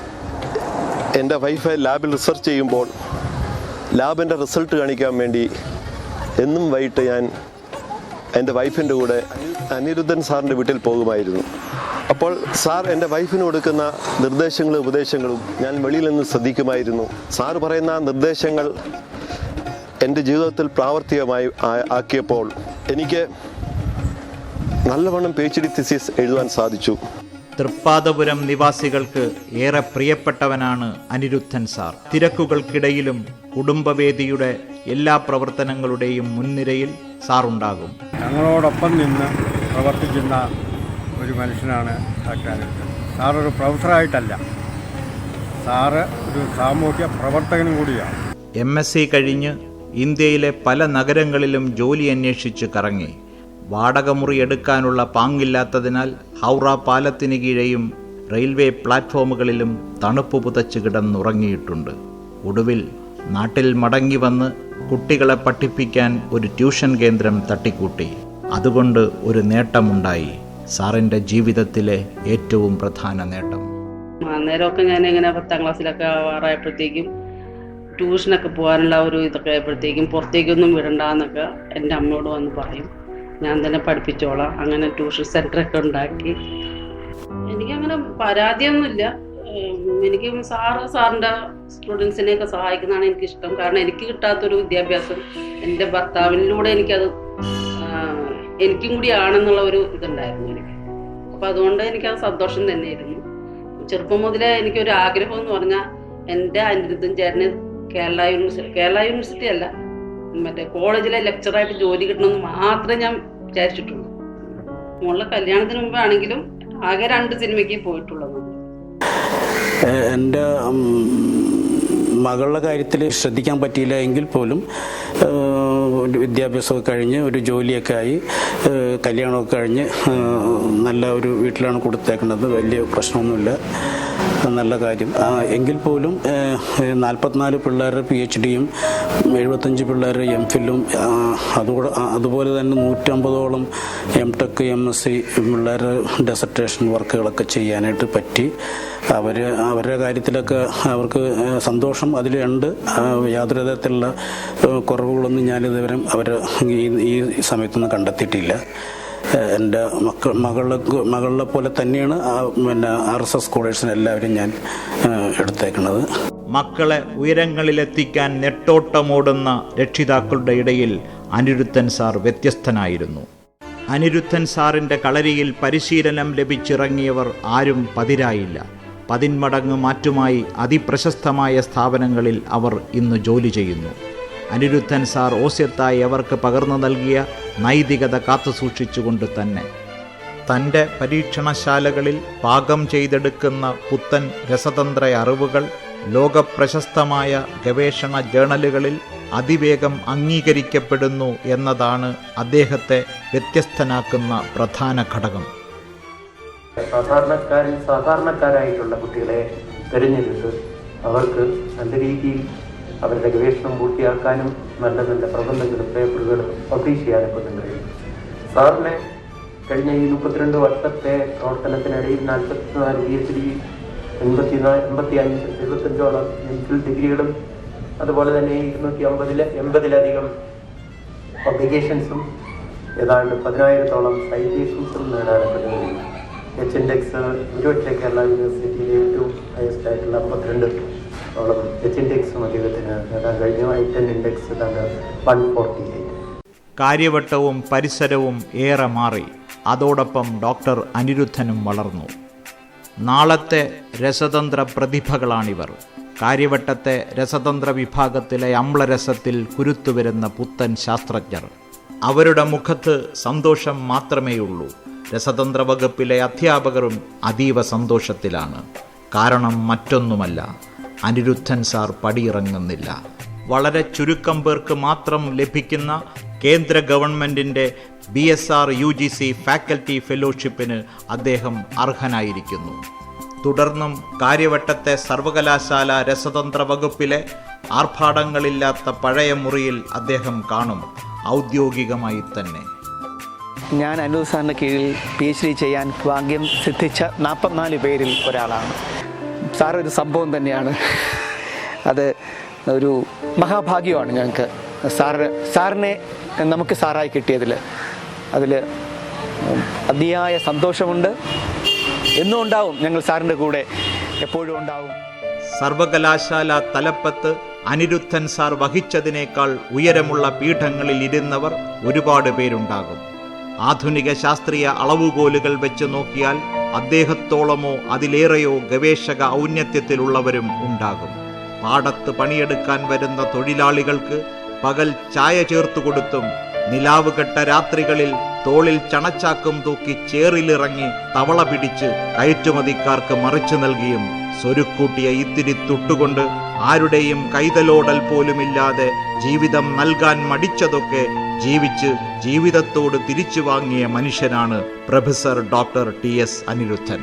എൻ്റെ വൈഫ് ലാബിൽ റിസർച്ച് ചെയ്യുമ്പോൾ ലാബിൻ്റെ റിസൾട്ട് കാണിക്കാൻ വേണ്ടി എന്നും വൈകിട്ട് ഞാൻ എൻ്റെ വൈഫിൻ്റെ കൂടെ അനിരുദ്ധൻ സാറിൻ്റെ വീട്ടിൽ പോകുമായിരുന്നു. അപ്പോൾ സാർ എൻ്റെ വൈഫിന് കൊടുക്കുന്ന നിർദ്ദേശങ്ങളും ഉപദേശങ്ങളും ഞാൻ വെളിയിൽ നിന്ന് ശ്രദ്ധിക്കുമായിരുന്നു. സാർ പറയുന്ന നിർദ്ദേശങ്ങൾ എൻ്റെ ജീവിതത്തിൽ പ്രാവർത്തികമായി ആക്കിയപ്പോൾ എനിക്ക് നല്ലവണ്ണം PhD thesis എഴുതാൻ സാധിച്ചു. തൃപ്പാദപുരം നിവാസികൾക്ക് ഏറെ പ്രിയപ്പെട്ടവനാണ് അനിരുദ്ധൻ സാർ. തിരക്കുകൾക്കിടയിലും കുടുംബവേദിയുടെ എല്ലാ പ്രവർത്തനങ്ങളുടെയും മുൻനിരയിൽ സാർ ഉണ്ടാകും. ഞങ്ങളോടൊപ്പം നിന്ന് പ്രവർത്തിക്കുന്ന ഒരു മനുഷ്യനാണ് ഡോക്ടർ അനിരുദ്ധൻ. സാറൊരു പ്രൊഫസറായിട്ടല്ല, സാറ് ഒരു സാമൂഹ്യ പ്രവർത്തകനും കൂടിയാണ്. MSc കഴിഞ്ഞ് ഇന്ത്യയിലെ പല നഗരങ്ങളിലും ജോലി അന്വേഷിച്ച് കറങ്ങി. വാടകമുറി എടുക്കാനുള്ള പാങ്ങില്ലാത്തതിനാൽ ഹൗറ പാലത്തിന് കീഴെയും റെയിൽവേ പ്ലാറ്റ്ഫോമുകളിലും തണുപ്പ് പുതച്ച് കിടന്നുറങ്ങിയിട്ടുണ്ട്. ഒടുവിൽ നാട്ടിൽ മടങ്ങി വന്ന് കുട്ടികളെ പഠിപ്പിക്കാൻ ഒരു ട്യൂഷൻ കേന്ദ്രം തട്ടിക്കൂട്ടി. അതുകൊണ്ട് ഒരു നേട്ടമുണ്ടായി, സാറിൻ്റെ ജീവിതത്തിലെ ഏറ്റവും പ്രധാന നേട്ടം. അന്നേരമൊക്കെ ഞാൻ ഇങ്ങനെ 10ാം ക്ലാസ്സിലൊക്കെ ആറായപ്പോഴത്തേക്കും ട്യൂഷനൊക്കെ പോകാനുള്ള ഒരു ഇതൊക്കെ ആയപ്പോഴത്തേക്കും പുറത്തേക്കൊന്നും വിടണ്ടെന്നൊക്കെ എൻ്റെ അമ്മയോട് വന്ന് പറയും. ഞാൻ തന്നെ പഠിപ്പിച്ചോളാം. അങ്ങനെ ട്യൂഷൻ സെൻ്ററൊക്കെ ഉണ്ടാക്കി. എനിക്കങ്ങനെ പരാതിയൊന്നുമില്ല. എനിക്ക് സാറിൻ്റെ സ്റ്റുഡൻസിനെയൊക്കെ സഹായിക്കുന്നതാണ് എനിക്കിഷ്ടം. കാരണം എനിക്ക് കിട്ടാത്തൊരു വിദ്യാഭ്യാസം എൻ്റെ ഭർത്താവിനിലൂടെ എനിക്കത് എനിക്കും കൂടി ആണെന്നുള്ള ഒരു ഇതുണ്ടായിരുന്നു എനിക്ക്. അപ്പോൾ അതുകൊണ്ട് എനിക്കത് സന്തോഷം തന്നെയായിരുന്നു. ചെറുപ്പം മുതലേ എനിക്കൊരു ആഗ്രഹം എന്ന് പറഞ്ഞാൽ എൻ്റെ അനിരുദ്ധൻ ചേട്ടന് കേരള യൂണിവേഴ്സിറ്റി അല്ല, മറ്റേ കോളേജിലെ ലെക്ചറായിട്ട് ജോലി കിട്ടണമെന്ന് മാത്രമേ ഞാൻ വിചാരിച്ചിട്ടുള്ളൂ. മോളുടെ കല്യാണത്തിന് മുമ്പാണെങ്കിലും ആകെ 2 സിനിമയ്ക്ക് പോയിട്ടുള്ളത്. എൻ്റെ മകളുടെ കാര്യത്തിൽ ശ്രദ്ധിക്കാൻ പറ്റിയില്ല എങ്കിൽ പോലും വിദ്യാഭ്യാസമൊക്കെ കഴിഞ്ഞ് ഒരു ജോലിയൊക്കെ ആയി കല്യാണമൊക്കെ കഴിഞ്ഞ് നല്ല ഒരു വീട്ടിലാണ് കൊടുത്തേക്കുന്നത്. വലിയ പ്രശ്നമൊന്നുമില്ല, നല്ല കാര്യം. എങ്കിൽ പോലും 44 പിള്ളേരുടെ PhDയും 75 പിള്ളേരുടെ MPhilഉം അതുപോലെ തന്നെ 150ഓളം MTech MSc പിള്ളേരുടെ ഡെസർട്ടേഷൻ വർക്കുകളൊക്കെ ചെയ്യാനായിട്ട് പറ്റി. അവരുടെ കാര്യത്തിലൊക്കെ അവർക്ക് സന്തോഷം അതിലുണ്ട്. യാതൊരു തരത്തിലുള്ള കുറവുകളൊന്നും ഞാനിതുവരെ ഈ സമയത്തൊന്നും കണ്ടെത്തിയിട്ടില്ല. എൻ്റെ മകളെ പോലെ തന്നെയാണ് RSS സ്കോളേഴ്സിന് എല്ലാവരും ഞാൻ എടുത്തേക്കുന്നത്. മക്കളെ ഉയരങ്ങളിലെത്തിക്കാൻ നെട്ടോട്ടമോടുന്ന രക്ഷിതാക്കളുടെ ഇടയിൽ അനിരുദ്ധൻ സാർ വ്യത്യസ്തനായിരുന്നു. അനിരുദ്ധൻ സാറിൻ്റെ കളരിയിൽ പരിശീലനം ലഭിച്ചിറങ്ങിയവർ ആരും പതിരായില്ല. 10 മടങ്ങ് മാറ്റുമായി അതിപ്രശസ്തമായ സ്ഥാപനങ്ങളിൽ അവർ ഇന്ന് ജോലി ചെയ്യുന്നു. അനിരുദ്ധൻ സാർ ഓസ്യത്തായി അവർക്ക് പകർന്നു നൽകിയ നൈതികത കാത്തുസൂക്ഷിച്ചുകൊണ്ട് തന്നെ തൻ്റെ പരീക്ഷണശാലകളിൽ പാകം ചെയ്തെടുക്കുന്ന പുത്തൻ രസതന്ത്ര അറിവുകൾ ലോകപ്രശസ്തമായ ഗവേഷണ ജേണലുകളിൽ അതിവേഗം അംഗീകരിക്കപ്പെടുന്നു എന്നതാണ് അദ്ദേഹത്തെ വ്യത്യസ്തനാക്കുന്ന പ്രധാന ഘടകം. സാധാരണക്കാരായിട്ടുള്ള കുട്ടികളെ തിരഞ്ഞെടുത്ത് അവർക്ക് നല്ല രീതിയിൽ അവരുടെ ഗവേഷണം പൂർത്തിയാക്കാനും നല്ല നല്ല പ്രബന്ധങ്ങളും പേപ്പറുകളും പബ്ലിഷ് ചെയ്യാനൊക്കെ കഴിയും. സാറിന് കഴിഞ്ഞ ഈ 32 വർഷത്തെ പ്രവർത്തനത്തിനിടയിൽ 44 PhD, 75ഓളം MPhil ഡിഗ്രികളും അതുപോലെ തന്നെ 280-ലധികം പബ്ലിക്കേഷൻസും ഏതാണ്ട് 10,000-ഓളം സൈറ്റേഷൻസും നേടാനൊക്കെ കഴിയും. H-Index ഒരുപക്ഷെ കേരള യൂണിവേഴ്സിറ്റിയിലെ ഏറ്റവും ഹയസ്റ്റ് ആയിട്ടുള്ള 52ഓളം H-Indexും അദ്ദേഹത്തിന് നേടാൻ കഴിഞ്ഞു. I-10 index 148. കാര്യവട്ടവും പരിസരവും ഏറെ മാറി. അതോടൊപ്പം ഡോക്ടർ അനിരുദ്ധനും വളർന്നു. നാളത്തെ രസതന്ത്ര പ്രതിഭകളാണിവർ. കാര്യവട്ടത്തെ രസതന്ത്ര വിഭാഗത്തിലെ അമ്ലരസത്തിൽ കുരുത്തുവരുന്ന പുത്തൻ ശാസ്ത്രജ്ഞർ. അവരുടെ മുഖത്ത് സന്തോഷം മാത്രമേയുള്ളൂ. രസതന്ത്ര വകുപ്പിലെ അധ്യാപകരും അതീവ സന്തോഷത്തിലാണ്. കാരണം മറ്റൊന്നുമല്ല, അനിരുദ്ധൻ സാർ പടിയിറങ്ങുന്നില്ല. വളരെ ചുരുക്കം പേർക്ക് മാത്രം ലഭിക്കുന്ന കേന്ദ്ര ഗവൺമെൻറ്റിൻ്റെ BSR UGC ഫാക്കൽറ്റി ഫെലോഷിപ്പിന് അദ്ദേഹം അർഹനായിരിക്കുന്നു. തുടർന്നും കാര്യവട്ടത്തെ സർവകലാശാല രസതന്ത്ര വകുപ്പിലെ ആർഭാടങ്ങളില്ലാത്ത പഴയ മുറിയിൽ അദ്ദേഹം കാണും, ഔദ്യോഗികമായി തന്നെ. ഞാൻ അനിരുദ്ധ സാറിൻ്റെ കീഴിൽ PhD ചെയ്യാൻ ഭാഗ്യം സിദ്ധിച്ച 44 പേരിൽ ഒരാളാണ്. സാർ ഒരു സംഭവം തന്നെയാണ്. അത് ഒരു മഹാഭാഗ്യമാണ് ഞങ്ങൾക്ക്. സാറിനെ നമുക്ക് സാറായി കിട്ടിയതിൽ അതിൽ അതിയായ സന്തോഷമുണ്ട്. എന്നും ഉണ്ടാവും, ഞങ്ങൾ സാറിൻ്റെ കൂടെ എപ്പോഴും ഉണ്ടാവും. സർവകലാശാല തലപ്പത്ത് അനിരുദ്ധൻ സാർ വഹിച്ചതിനേക്കാൾ ഉയരമുള്ള പീഠങ്ങളിൽ ഇരുന്നവർ ഒരുപാട് പേരുണ്ടാകും. ആധുനിക ശാസ്ത്രീയ അളവുകോലുകൾ വെച്ച് നോക്കിയാൽ അദ്ദേഹത്തോളമോ അതിലേറെയോ ഗവേഷക ഔന്നത്യത്തിലുള്ളവരും ഉണ്ടാകും. പാടത്ത് പണിയെടുക്കാൻ വരുന്ന തൊഴിലാളികൾക്ക് പകൽ ചായ ചേർത്തു കൊടുത്തും നിലാവ് കെട്ട രാത്രികളിൽ തോളിൽ ചണച്ചാക്കും തൂക്കി ചേറിലിറങ്ങി തവള പിടിച്ച് കയറ്റുമതിക്കാർക്ക് മറിച്ചു നൽകിയും സ്വരുക്കൂട്ടിയ ഇത്തിരി തുട്ടുകൊണ്ട് ആരുടെയും കൈതലോടൽ പോലുമില്ലാതെ ജീവിതം നൽകാൻ മടിച്ചതൊക്കെ ജീവിച്ച് ജീവിതത്തോട് തിരിച്ചു വാങ്ങിയ മനുഷ്യനാണ് professor doctor T S Anirudhan.